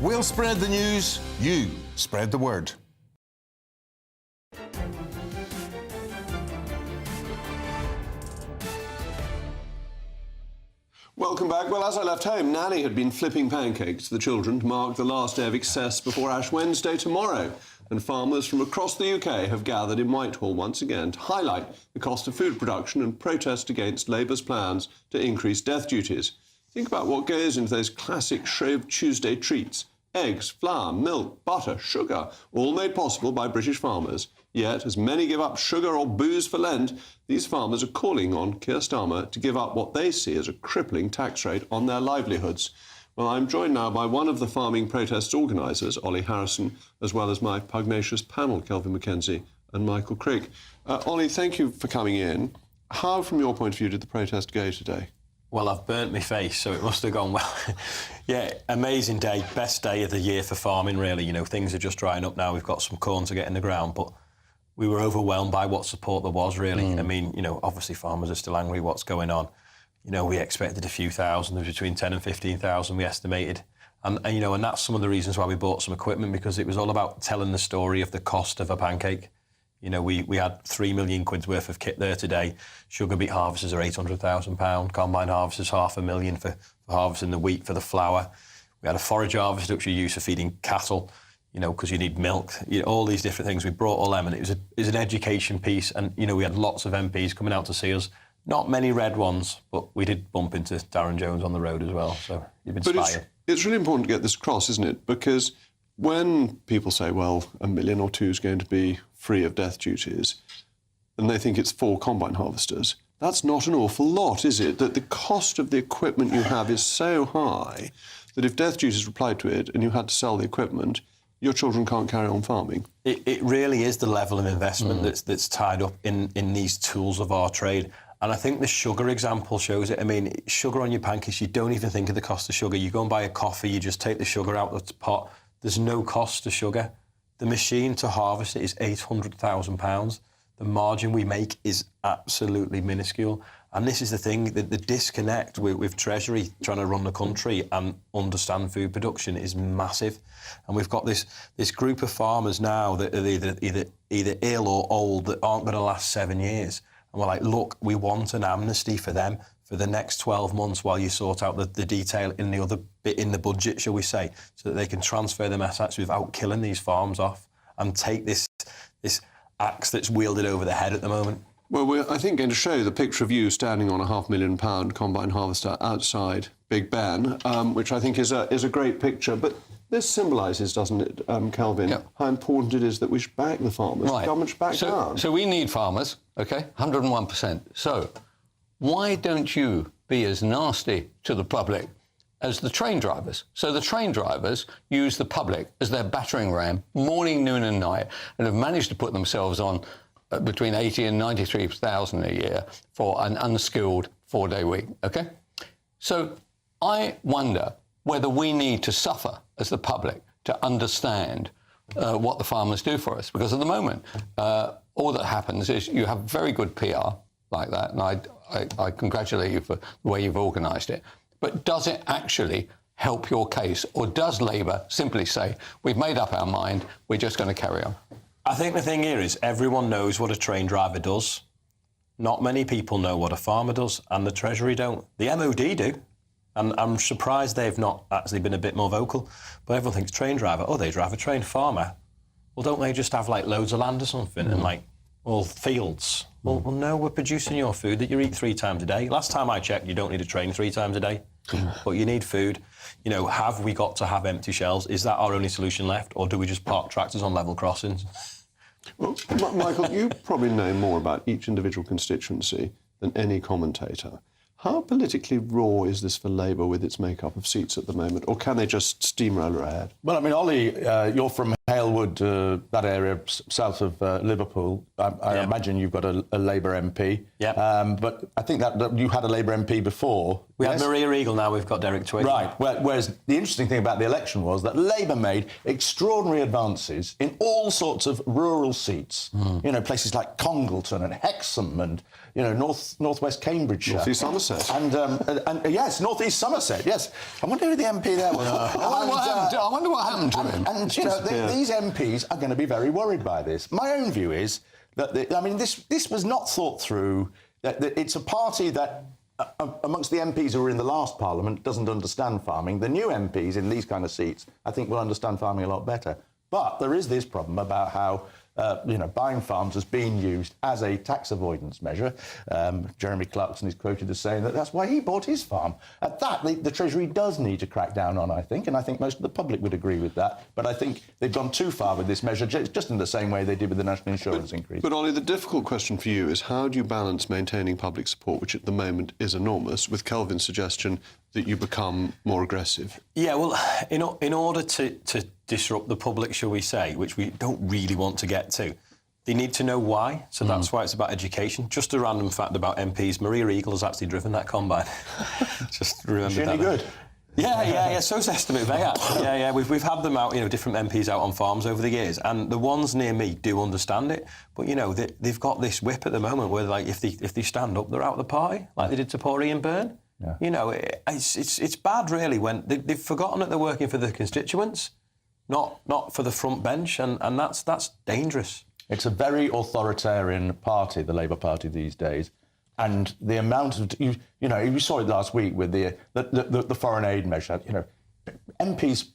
We'll spread the news, you spread the word. Welcome back. Well, as I left home, Nanny had been flipping pancakes to the children to mark the last day of excess before Ash Wednesday tomorrow. And farmers from across the UK have gathered in Whitehall once again to highlight the cost of food production and protest against Labour's plans to increase death duties. Think about what goes into those classic Shrove Tuesday treats. Eggs, flour, milk, butter, sugar, all made possible by British farmers. Yet, as many give up sugar or booze for Lent, these farmers are calling on Keir Starmer to give up what they see as a crippling tax rate on their livelihoods. Well, I'm joined now by one of the farming protest organisers, Ollie Harrison, as well as my pugnacious panel, Kelvin Mackenzie and Michael Crick. Ollie, thank you for coming in. How, from your point of view, did the protest go today? Well, I've burnt my face, so it must have gone well. Yeah, amazing day, best day of the year for farming, really. You know, things are just drying up now. We've got some corn to get in the ground, but we were overwhelmed by what support there was, really. I mean, you know, obviously farmers are still angry what's going on. You know, we expected a few thousand, there was between 10 and 15,000 we estimated. And, you know, and that's some of the reasons why we bought some equipment, because it was all about telling the story of the cost of a pancake. You know, we had 3 million quid's worth of kit there today. Sugar beet harvesters are £800,000. Combine harvesters £500,000 for harvesting the wheat for the flour. We had a forage harvester which we use for feeding cattle, you know, because you need milk. You know, all these different things. We brought all them, and it was an education piece. And, you know, we had lots of MPs coming out to see us. Not many red ones, but we did bump into Darren Jones on the road as well. So you've been inspired. It's really important to get this across, isn't it? Because when people say, well, 1 million or 2 is going to be free of death duties, and they think it's 4 combine harvesters, that's not an awful lot, is it? That the cost of the equipment you have is so high that if death duties applied to it and you had to sell the equipment, your children can't carry on farming. It really is the level of investment that's tied up in these tools of our trade. And I think the sugar example shows it. I mean, sugar on your pancakes, you don't even think of the cost of sugar. You go and buy a coffee, you just take the sugar out of the pot. There's no cost to sugar. The machine to harvest it is £800,000. The margin we make is absolutely minuscule. And this is the thing, the disconnect with Treasury trying to run the country and understand food production is massive. And we've got this group of farmers now that are either ill or old that aren't going to last 7 years. And we're like, look, we want an amnesty for them for the next 12 months while you sort out the detail in the other bit in the budget, shall we say, so that they can transfer them assets without killing these farms off and take this axe that's wielded over the head at the moment. Well, we're, I think, going to show the picture of you standing on a £500,000 combine harvester outside Big Ben, which I think is a great picture. But this symbolises, doesn't it, Kelvin, how important it is that we should back the farmers. Right. The government should back down. So we need farmers, OK, 101%. So why don't you be as nasty to the public as the train drivers? So the train drivers use the public as their battering ram morning, noon and night, and have managed to put themselves on between 80 and 93,000 a year for an unskilled 4-day week, OK? So I wonder whether we need to suffer as the public to understand what the farmers do for us. Because at the moment, all that happens is you have very good PR like that, and I congratulate you for the way you've organised it. But does it actually help your case? Or does Labour simply say, we've made up our mind, we're just going to carry on? I think the thing here is everyone knows what a train driver does. Not many people know what a farmer does, and the Treasury don't. The MOD do. And I'm surprised they've not actually been a bit more vocal. But everyone thinks train driver, oh, they drive a train. Farmer, well, don't they just have, like, loads of land or something and, like, all fields? Well, no, we're producing your food that you eat 3 times a day. Last time I checked, you don't need a train 3 times a day. But you need food. You know, have we got to have empty shelves? Is that our only solution left? Or do we just park tractors on level crossings? Well, Michael, you probably know more about each individual constituency than any commentator. How politically raw is this for Labour with its makeup of seats at the moment, or can they just steamroller ahead? Well, I mean, Ollie, you're from Halewood, that area south of Liverpool. I imagine you've got a Labour MP. Yeah. But I think that you had a Labour MP before. We had Maria Eagle, now we've got Derek Twigg. Right. Whereas the interesting thing about the election was that Labour made extraordinary advances in all sorts of rural seats. You know, places like Congleton and Hexham and, you know, northwest Cambridgeshire. North East Somerset. And yes, North East Somerset, yes. I wonder who the MP there was. I wonder what happened to him. And, you know, these MPs are going to be very worried by this. My own view is that, this was not thought through. That it's a party that, amongst the MPs who were in the last Parliament, doesn't understand farming. The new MPs in these kind of seats, I think, will understand farming a lot better. But there is this problem about how buying farms has been used as a tax avoidance measure. Jeremy Clarkson is quoted as saying that that's why he bought his farm. At that, the Treasury does need to crack down on, I think, and I think most of the public would agree with that. But I think they've gone too far with this measure, just in the same way they did with the national insurance increase. But, Ollie, the difficult question for you is how do you balance maintaining public support, which at the moment is enormous, with Kelvin's suggestion that you become more aggressive? Yeah, well, in order to disrupt the public, shall we say, which we don't really want to get to, they need to know why. So that's why it's about education. Just a random fact about MPs. Maria Eagle has actually driven that combine. Just remember Is she that. any good? Yeah. So's Estimate Veyat. Yeah. We've had them out, different MPs out on farms over the years, and the ones near me do understand it. But they've got this whip at the moment where, like, if they stand up, they're out of the party, like they did to poor Ian Byrne. Yeah. It's bad, really, when they've forgotten that they're working for the constituents, not for the front bench, and that's dangerous. It's a very authoritarian party, the Labour Party these days, and the amount of you saw it last week with the foreign aid measure. MPs,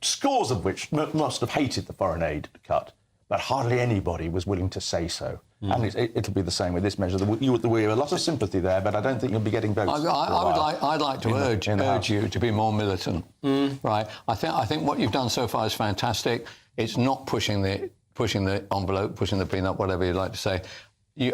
scores of which must have hated the foreign aid cut, but hardly anybody was willing to say so. And it'll be the same with this measure. We have a lot of sympathy there, but I don't think you'll be getting votes. I'd like to urge you to be more militant. Right? I think what you've done so far is fantastic. It's not pushing the envelope, pushing the peanut, whatever you'd like to say.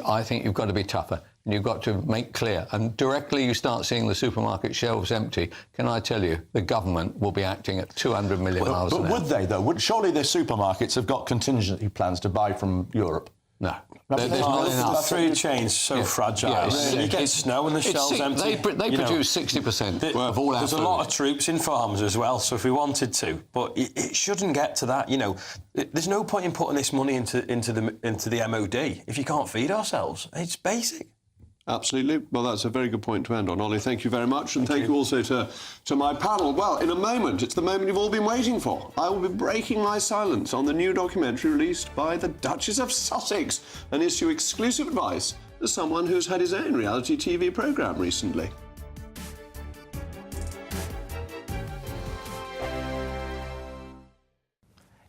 I think you've got to be tougher. And you've got to make clear. And directly you start seeing the supermarket shelves empty, can I tell you, the government will be acting at 200 million miles an hour. But would they, though? Surely their supermarkets have got contingency plans to buy from Europe? No. There's not enough. The food chain's so fragile. You get snow and the shelves empty. They produce 60% of all our There's food. a lot of troops in farms as well, so if we wanted to, but it shouldn't get to that. There's no point in putting this money into the MOD if you can't feed ourselves. It's basic. Absolutely. Well, that's a very good point to end on. Ollie, thank you very much. And thank you also to my panel. Well, in a moment, it's the moment you've all been waiting for. I will be breaking my silence on the new documentary released by the Duchess of Sussex and issue exclusive advice as someone who's had his own reality TV programme recently.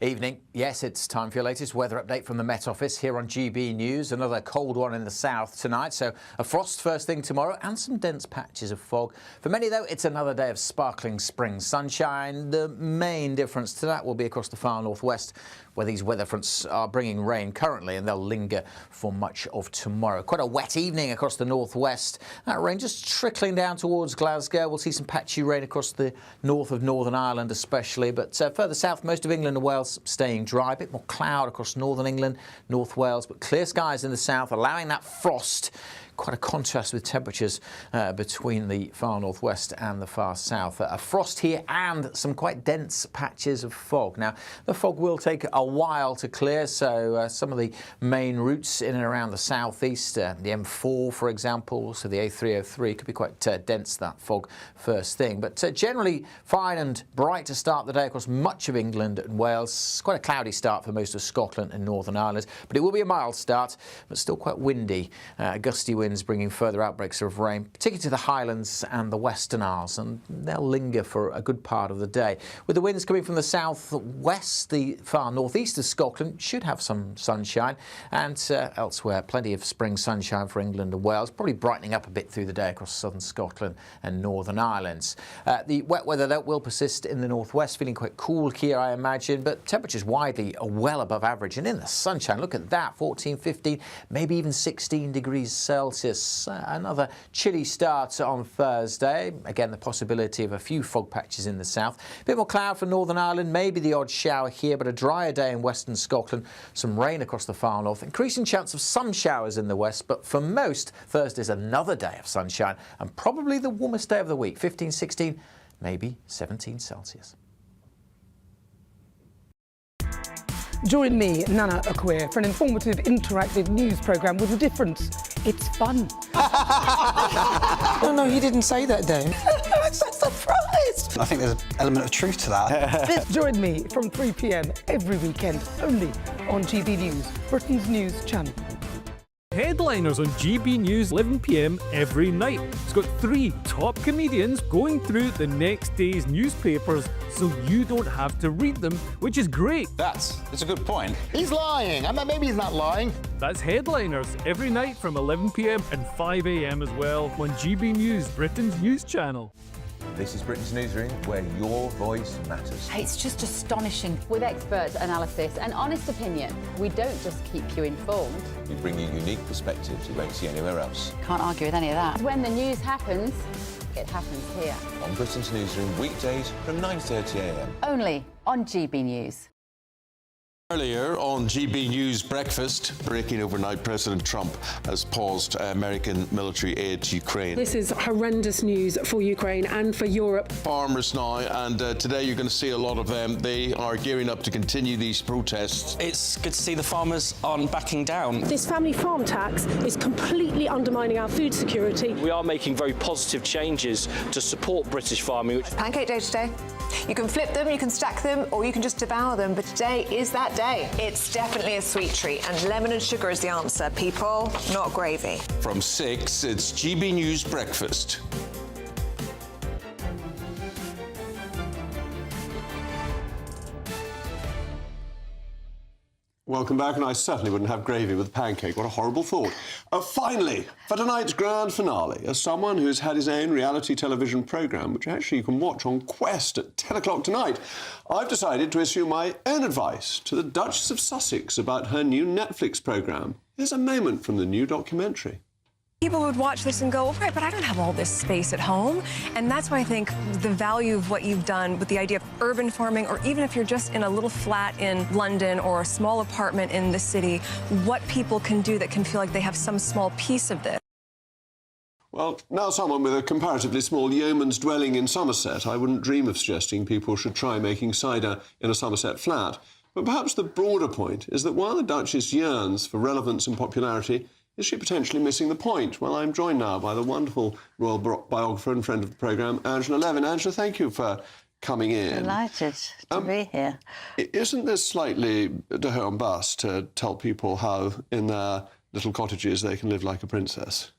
Evening. Yes, it's time for your latest weather update from the Met Office here on GB News. Another cold one in the south tonight, so a frost first thing tomorrow and some dense patches of fog. For many, though, it's another day of sparkling spring sunshine. The main difference to that will be across the far northwest, where these weather fronts are bringing rain currently, and they'll linger for much of tomorrow. Quite a wet evening across the northwest. That rain just trickling down towards Glasgow. We'll see some patchy rain across the north of Northern Ireland especially, but further south, most of England and Wales staying dry. A bit more cloud across northern England, North Wales, but clear skies in the south, allowing that frost. Quite a contrast with temperatures between the far northwest and the far south. A frost here and some quite dense patches of fog. Now, the fog will take a while to clear, so some of the main routes in and around the southeast, the M4, for example, so the A303 could be quite dense, that fog first thing. But generally fine and bright to start the day across much of England and Wales. Quite a cloudy start for most of Scotland and Northern Ireland, but it will be a mild start, but still quite windy, gusty winds bringing further outbreaks of rain, particularly to the Highlands and the Western Isles, and they'll linger for a good part of the day. With the winds coming from the south-west, the far northeast of Scotland should have some sunshine, and elsewhere, plenty of spring sunshine for England and Wales, probably brightening up a bit through the day across southern Scotland and Northern Ireland. The wet weather, that will persist in the northwest, feeling quite cool here, I imagine, but temperatures widely are well above average, and in the sunshine, look at that, 14, 15, maybe even 16 degrees Celsius. Another chilly start on Thursday. Again, the possibility of a few fog patches in the south. A bit more cloud for Northern Ireland, maybe the odd shower here, but a drier day in western Scotland. Some rain across the far north. Increasing chance of some showers in the west, but for most, Thursday's another day of sunshine and probably the warmest day of the week. 15, 16, maybe 17 Celsius. Join me, Nana Akwe, for an informative, interactive news programme with a difference. It's fun. No, he didn't say that, though. I'm so surprised. I think there's an element of truth to that. Join me from 3 p.m. every weekend, only on GB News, Britain's news channel. headliners on GB News 11 p.m. every night. It's got 3 top comedians going through the next day's newspapers so you don't have to read them, which is great. That's a good point. He's lying. I mean, maybe he's not lying. That's headliners every night from 11 p.m. and 5 a.m. as well on GB News, Britain's news channel. This is Britain's Newsroom, where your voice matters. It's just astonishing. With expert analysis and honest opinion, we don't just keep you informed. We bring you unique perspectives you won't see anywhere else. Can't argue with any of that. When the news happens, it happens here. On Britain's Newsroom, weekdays from 9:30 a.m. Only on GB News. Earlier on GB News Breakfast, breaking overnight, President Trump has paused American military aid to Ukraine. This is horrendous news for Ukraine and for Europe. Farmers now, and today you're going to see a lot of them. They are gearing up to continue these protests. It's good to see the farmers aren't backing down. This family farm tax is completely undermining our food security. We are making very positive changes to support British farming. Pancake day today. You can flip them, you can stack them, or you can just devour them, but today is that day. It's definitely a sweet treat, and lemon and sugar is the answer, people, not gravy. From 6, it's GB News Breakfast. Welcome back, and I certainly wouldn't have gravy with pancake. What a horrible thought. Finally, for tonight's grand finale, as someone who's had his own reality television programme, which actually you can watch on Quest at 10 o'clock tonight, I've decided to issue my own advice to the Duchess of Sussex about her new Netflix programme. Here's a moment from the new documentary. People would watch this and go, right, but I don't have all this space at home. And that's why I think the value of what you've done with the idea of urban farming, or even if you're just in a little flat in London or a small apartment in the city, what people can do that can feel like they have some small piece of this. Well, now someone with a comparatively small yeoman's dwelling in Somerset, I wouldn't dream of suggesting people should try making cider in a Somerset flat. But perhaps the broader point is that while the Duchess yearns for relevance and popularity, is she potentially missing the point? Well, I'm joined now by the wonderful royal biographer and friend of the programme, Angela Levin. Angela, thank you for coming in. Delighted to be here. Isn't this slightly de haut en bas to tell people how in their little cottages they can live like a princess?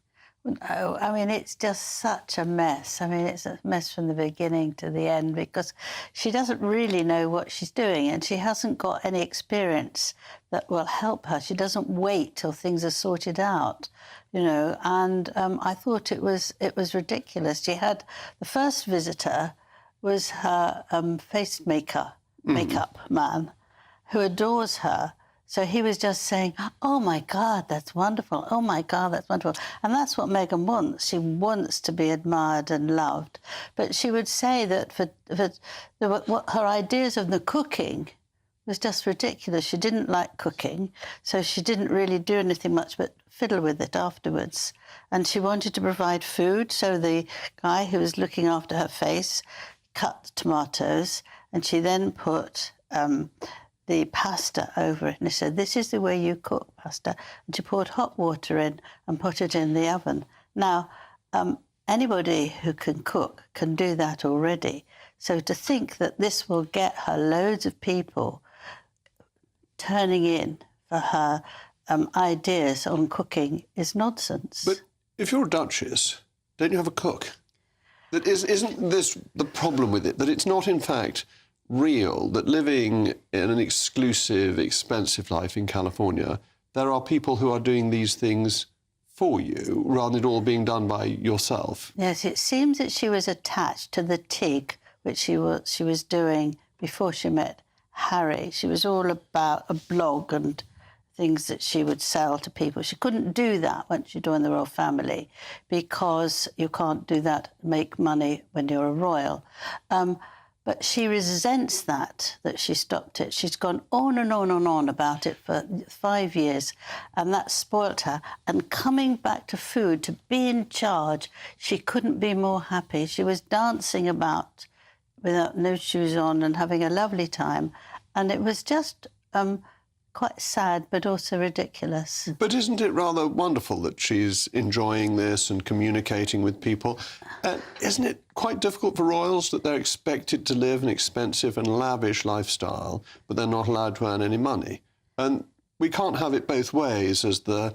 No, I mean, it's just such a mess. I mean, it's a mess from the beginning to the end because she doesn't really know what she's doing and she hasn't got any experience that will help her. She doesn't wait till things are sorted out, you know, and I thought it was ridiculous. She had the first visitor was her face makeup man who adores her. So he was just saying, oh, my God, that's wonderful. Oh, my God, that's wonderful. And that's what Meghan wants. She wants to be admired and loved. But she would say that what her ideas of the cooking was just ridiculous. She didn't like cooking, so she didn't really do anything much but fiddle with it afterwards. And she wanted to provide food, so the guy who was looking after her face cut the tomatoes, and she then put the pasta over it. And he said, this is the way you cook pasta. And she poured hot water in and put it in the oven. Now, anybody who can cook can do that already. So to think that this will get her loads of people turning in for her ideas on cooking is nonsense. But if you're a duchess, don't you have a cook? Isn't this the problem with it, that it's not, in fact, real, that living in an exclusive, expensive life in California, there are people who are doing these things for you, rather than it all being done by yourself? Yes, it seems that she was attached to the TIG, which she was doing before she met Harry. She was all about a blog and things that she would sell to people. She couldn't do that once you join the royal family because you can't do that, make money when you're a royal. But she resents that she stopped it. She's gone on and on and on about it for 5 years, and that spoilt her. And coming back to food, to be in charge, she couldn't be more happy. She was dancing about without no shoes on and having a lovely time. And it was just quite sad, but also ridiculous. But isn't it rather wonderful that she's enjoying this and communicating with people? Isn't it quite difficult for royals that they're expected to live an expensive and lavish lifestyle, but they're not allowed to earn any money? And we can't have it both ways, as the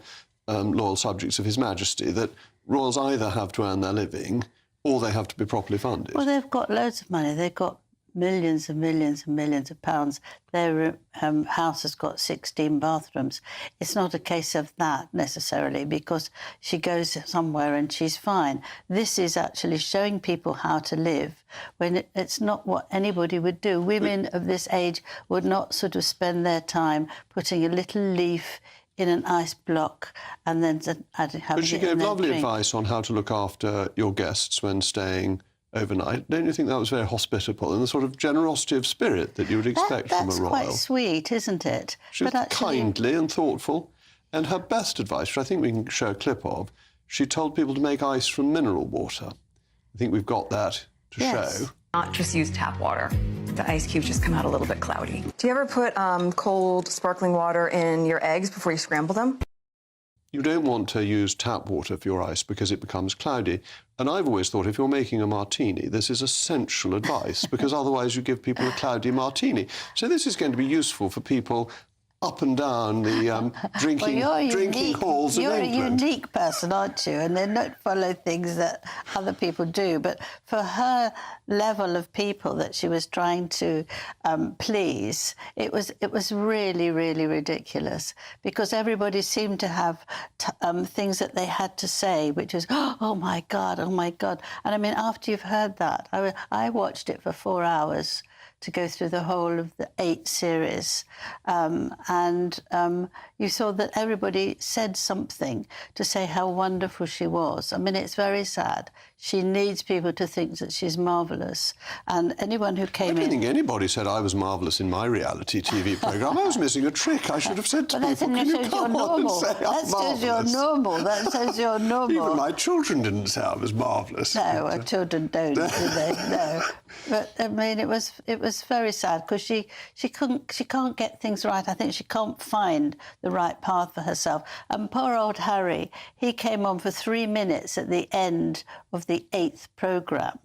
loyal subjects of His Majesty, that royals either have to earn their living or they have to be properly funded. Well, they've got loads of money. They've got millions and millions and millions of pounds. Their house has got 16 bathrooms. It's not a case of that necessarily, because she goes somewhere and she's fine. This is actually showing people how to live when it's not what anybody would do. Women of this age would not sort of spend their time putting a little leaf in an ice block and then having But she gave lovely advice on how to look after your guests when staying overnight. Don't you think that was very hospitable and the sort of generosity of spirit that you would expect from a royal? That's quite sweet, isn't it? She was kindly and thoughtful. And her best advice, which I think we can show a clip of, she told people to make ice from mineral water. I think we've got that to show. Not just use tap water. The ice cubes just come out a little bit cloudy. Do you ever put cold sparkling water in your eggs before you scramble them? You don't want to use tap water for your ice because it becomes cloudy. And I've always thought if you're making a martini, this is essential advice, because otherwise you give people a cloudy martini. So this is going to be useful for people up and down the drinking halls of England. You're a unique person, aren't you? And they don't follow things that other people do. But for her level of people that she was trying to please, it was really, really ridiculous, because everybody seemed to have things that they had to say, which was, oh my God, oh my God. And I mean, after you've heard that, I watched it for 4 hours to go through the whole of the 8 series. And you saw that everybody said something to say how wonderful she was. I mean, it's very sad. She needs people to think that she's marvellous. And anyone who came in... I don't think anybody said I was marvellous in my reality TV programme. I was missing a trick. I should have said to people, can you come on and say I'm marvellous? That says you're normal. That says you're normal. Even my children didn't say I was marvellous. No, our children don't, do they? No. But, I mean, it was very sad, because she can't get things right. I think she can't find the right path for herself. And poor old Harry, he came on for 3 minutes at the end of the 8th programme,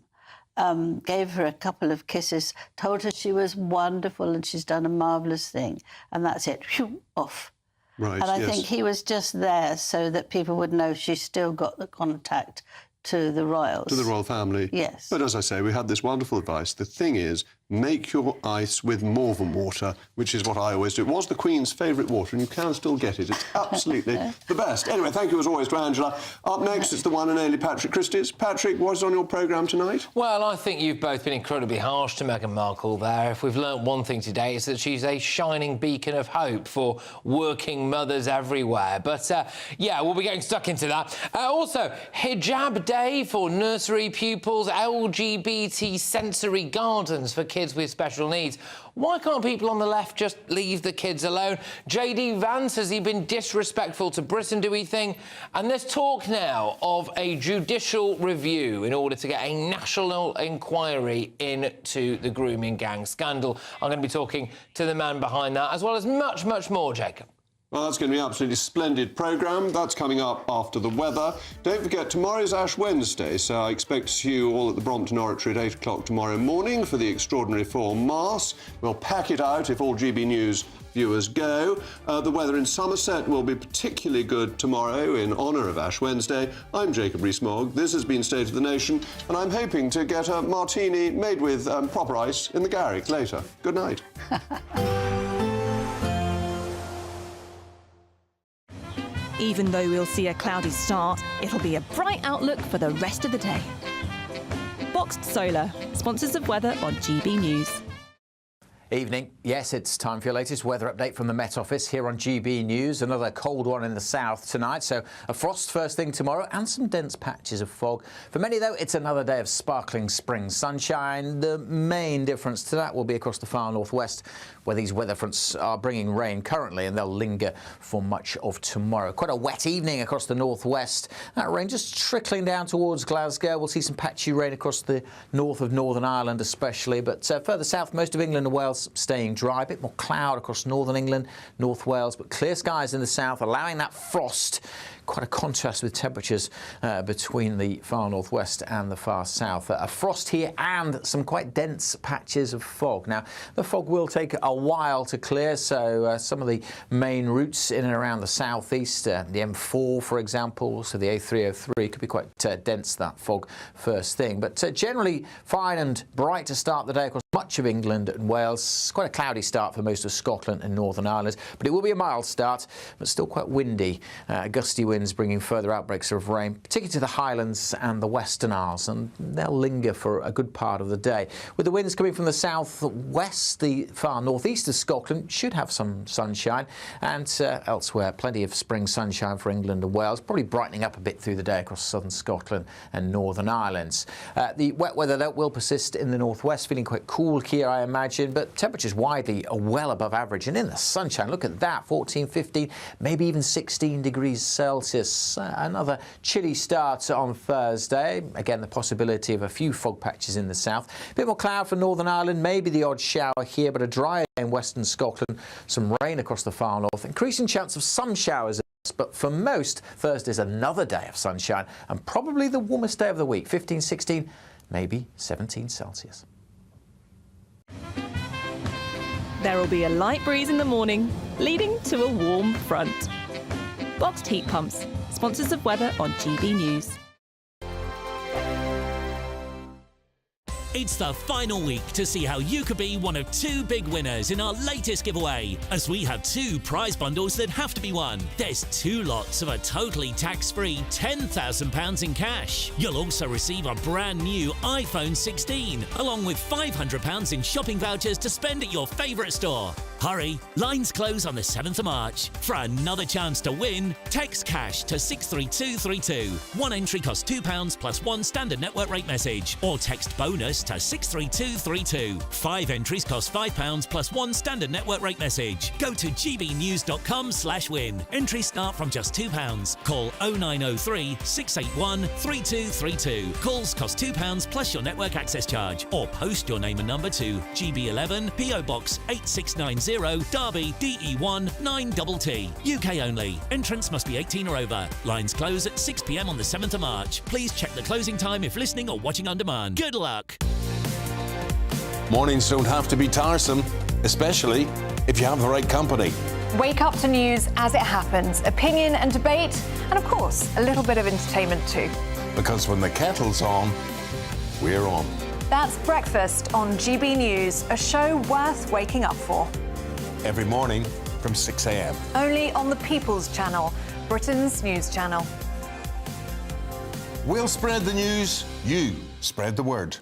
gave her a couple of kisses, told her she was wonderful and she's done a marvellous thing, and that's it, whew, off. Right, and I think he was just there so that people would know she's still got the contact to the royals. To the royal family. Yes. But as I say, we had this wonderful advice. The thing is, make your ice with Morven water, which is what I always do. It was the Queen's favourite water, and you can still get it. It's absolutely the best. Anyway, thank you as always to Angela. Up next, it's the one and only Patrick Christys. Patrick, what is on your programme tonight? Well, I think you've both been incredibly harsh to Meghan Markle there. If we've learnt one thing today, it's that she's a shining beacon of hope for working mothers everywhere. But, yeah, we'll be getting stuck into that. Also, hijab day for nursery pupils, LGBT sensory gardens for kids with special needs. Why can't people on the left just leave the kids alone? JD Vance, has he been disrespectful to Britain, do we think? And there's talk now of a judicial review in order to get a national inquiry into the grooming gang scandal. I'm going to be talking to the man behind that, as well as much, much more, Jacob. Well, that's going to be an absolutely splendid programme. That's coming up after the weather. Don't forget, tomorrow's Ash Wednesday, so I expect to see you all at the Brompton Oratory at 8 o'clock tomorrow morning for the Extraordinary Four Mass. We'll pack it out if all GB News viewers go. The weather in Somerset will be particularly good tomorrow in honour of Ash Wednesday. I'm Jacob Rees-Mogg. This has been State of the Nation, and I'm hoping to get a martini made with proper ice in the Garrick later. Good night. Even though we'll see a cloudy start, it'll be a bright outlook for the rest of the day. Boxed Solar, sponsors of weather on GB News. Evening. Yes, it's time for your latest weather update from the Met Office here on GB News. Another cold one in the south tonight, so a frost first thing tomorrow and some dense patches of fog. For many, though, it's another day of sparkling spring sunshine. The main difference to that will be across the far northwest, where these weather fronts are bringing rain currently, and they'll linger for much of tomorrow. Quite a wet evening across the northwest. That rain just trickling down towards Glasgow. We'll see some patchy rain across the north of Northern Ireland especially, but further south, most of England and Wales staying dry. A bit more cloud across northern England, North Wales, but clear skies in the south, allowing that frost quite a contrast with temperatures between the far northwest and the far south. A frost here and some quite dense patches of fog. Now, the fog will take a while to clear, so some of the main routes in and around the southeast, the M4, for example, so the A303 could be quite dense, that fog, first thing. But generally fine and bright to start the day across much of England and Wales. Quite a cloudy start for most of Scotland and Northern Ireland, but it will be a mild start, but still quite windy. Gusty winds bringing further outbreaks of rain, particularly to the Highlands and the Western Isles, and they'll linger for a good part of the day. With the winds coming from the south-west, the far northeast of Scotland should have some sunshine, and elsewhere plenty of spring sunshine for England and Wales, probably brightening up a bit through the day across southern Scotland and Northern Islands. The wet weather that will persist in the northwest, feeling quite cool here, I imagine, but temperatures widely are well above average, and in the sunshine, look at that, 14, 15, maybe even 16 degrees Celsius. Another chilly start on Thursday. Again, the possibility of a few fog patches in the south. A bit more cloud for Northern Ireland, maybe the odd shower here, but a dry day in western Scotland, some rain across the far north, increasing chance of some showers. But for most, Thursday's another day of sunshine and probably the warmest day of the week, 15, 16, maybe 17 Celsius. There will be a light breeze in the morning, leading to a warm front. Boxed heat pumps, sponsors of weather on GB News. It's the final week to see how you could be one of 2 big winners in our latest giveaway, as we have 2 prize bundles that have to be won. There's 2 lots of a totally tax-free £10,000 in cash. You'll also receive a brand new iPhone 16, along with £500 in shopping vouchers to spend at your favourite store. Hurry, lines close on the 7th of March. For another chance to win, text cash to 63232. One entry costs £2 plus 1 standard network rate message, or text bonus to 63232. 5 entries cost £5 plus 1 standard network rate message. Go to gbnews.com/win. Entries start from just £2. Call 0903 681 3232. Calls cost £2 plus your network access charge, or post your name and number to GB11 PO Box 8690 Derby DE1 9TT. UK only. Entrants must be 18 or over. Lines close at 6 p.m. on the 7th of March. Please check the closing time if listening or watching on demand. Good luck. Mornings don't have to be tiresome, especially if you have the right company. Wake up to news as it happens, opinion and debate, and of course, a little bit of entertainment too. Because when the kettle's on, we're on. That's Breakfast on GB News, a show worth waking up for. Every morning from 6 a.m. Only on the People's Channel, Britain's news channel. We'll spread the news, you spread the word.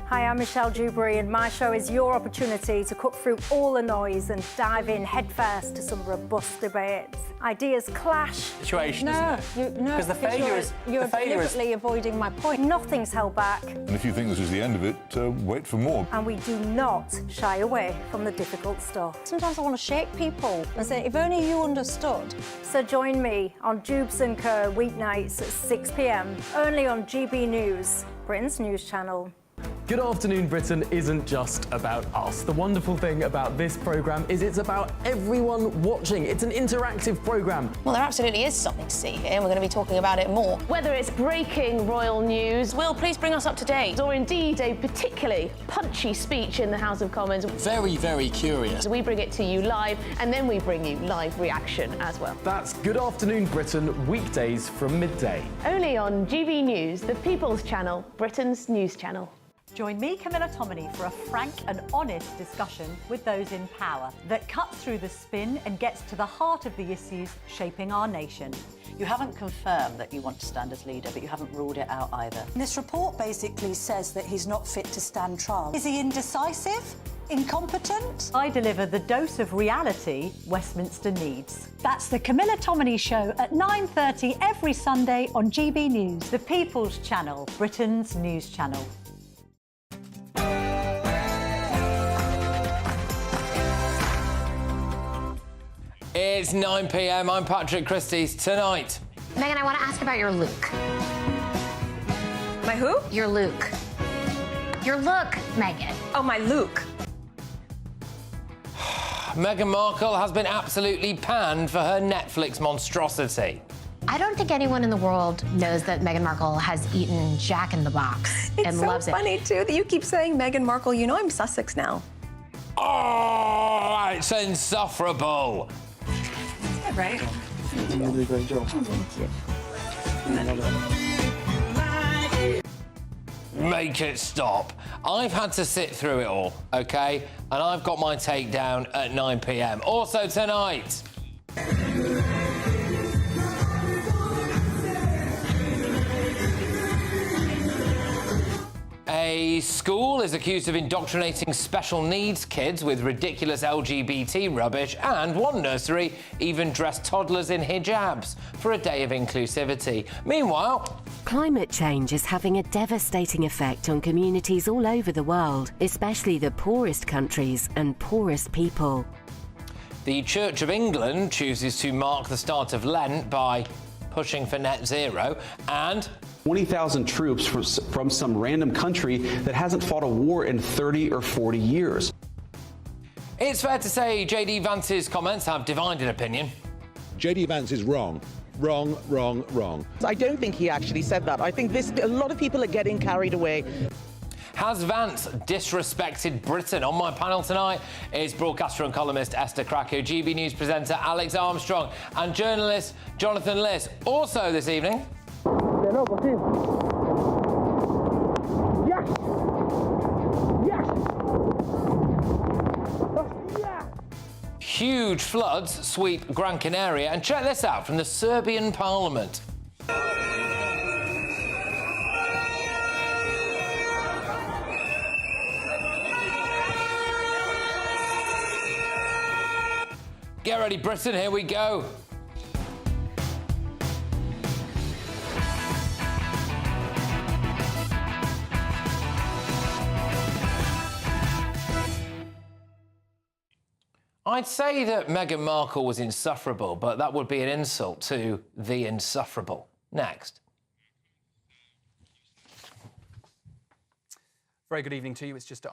Hi, I'm Michelle Dewberry, and my show is your opportunity to cut through all the noise and dive in headfirst to some robust debates. Ideas clash. Situation, because the failure is you're deliberately avoiding my point. Nothing's held back. And if you think this is the end of it, wait for more. And we do not shy away from the difficult stuff. Sometimes I want to shake people and say, if only you understood. So join me on Jubes & Co. weeknights at 6 p.m. only on GB News, Britain's news channel. Good Afternoon Britain isn't just about us. The wonderful thing about this programme is it's about everyone watching. It's an interactive programme. Well, there absolutely is something to see here, and we're going to be talking about it more. Whether it's breaking royal news, Will, please bring us up to date. Or indeed a particularly punchy speech in the House of Commons. Very, very curious. We bring it to you live, and then we bring you live reaction as well. That's Good Afternoon Britain, weekdays from midday. Only on GB News, the People's Channel, Britain's news channel. Join me, Camilla Tominey, for a frank and honest discussion with those in power that cuts through the spin and gets to the heart of the issues shaping our nation. You haven't confirmed that you want to stand as leader, but you haven't ruled it out either. This report basically says that he's not fit to stand trial. Is he indecisive? Incompetent? I deliver the dose of reality Westminster needs. That's the Camilla Tominey Show at 9:30 every Sunday on GB News, the People's Channel, Britain's news channel. It's 9 p.m. I'm Patrick Christie's. Tonight, Meghan, I want to ask about your look. My who? Your look. Your look, Meghan. Oh, my look. Meghan Markle has been absolutely panned for her Netflix monstrosity. I don't think anyone in the world knows that Meghan Markle has eaten Jack in the Box and loves it. It's so funny, too, that you keep saying Meghan Markle. You know I'm Sussex now. Oh, it's insufferable. Right? You did a great job. Make it stop. I've had to sit through it all, OK? And I've got my takedown at 9 p.m. Also tonight. A school is accused of indoctrinating special needs kids with ridiculous LGBT rubbish, and one nursery even dressed toddlers in hijabs for a day of inclusivity. Meanwhile, climate change is having a devastating effect on communities all over the world, especially the poorest countries and poorest people. The Church of England chooses to mark the start of Lent by pushing for net zero, and 20,000 troops from some random country that hasn't fought a war in 30 or 40 years. It's fair to say J.D. Vance's comments have divided opinion. J.D. Vance is wrong. Wrong, wrong, wrong. I don't think he actually said that. I think a lot of people are getting carried away. Has Vance disrespected Britain? On my panel tonight is broadcaster and columnist Esther Krakow, GB News presenter Alex Armstrong and journalist Jonathan Liss. Also this evening... Yes! Yes! Huge floods sweep Gran Canaria, and check this out from the Serbian parliament. Get ready, Britain, here we go. I'd say that Meghan Markle was insufferable, but that would be an insult to the insufferable. Next. Very good evening to you. It's just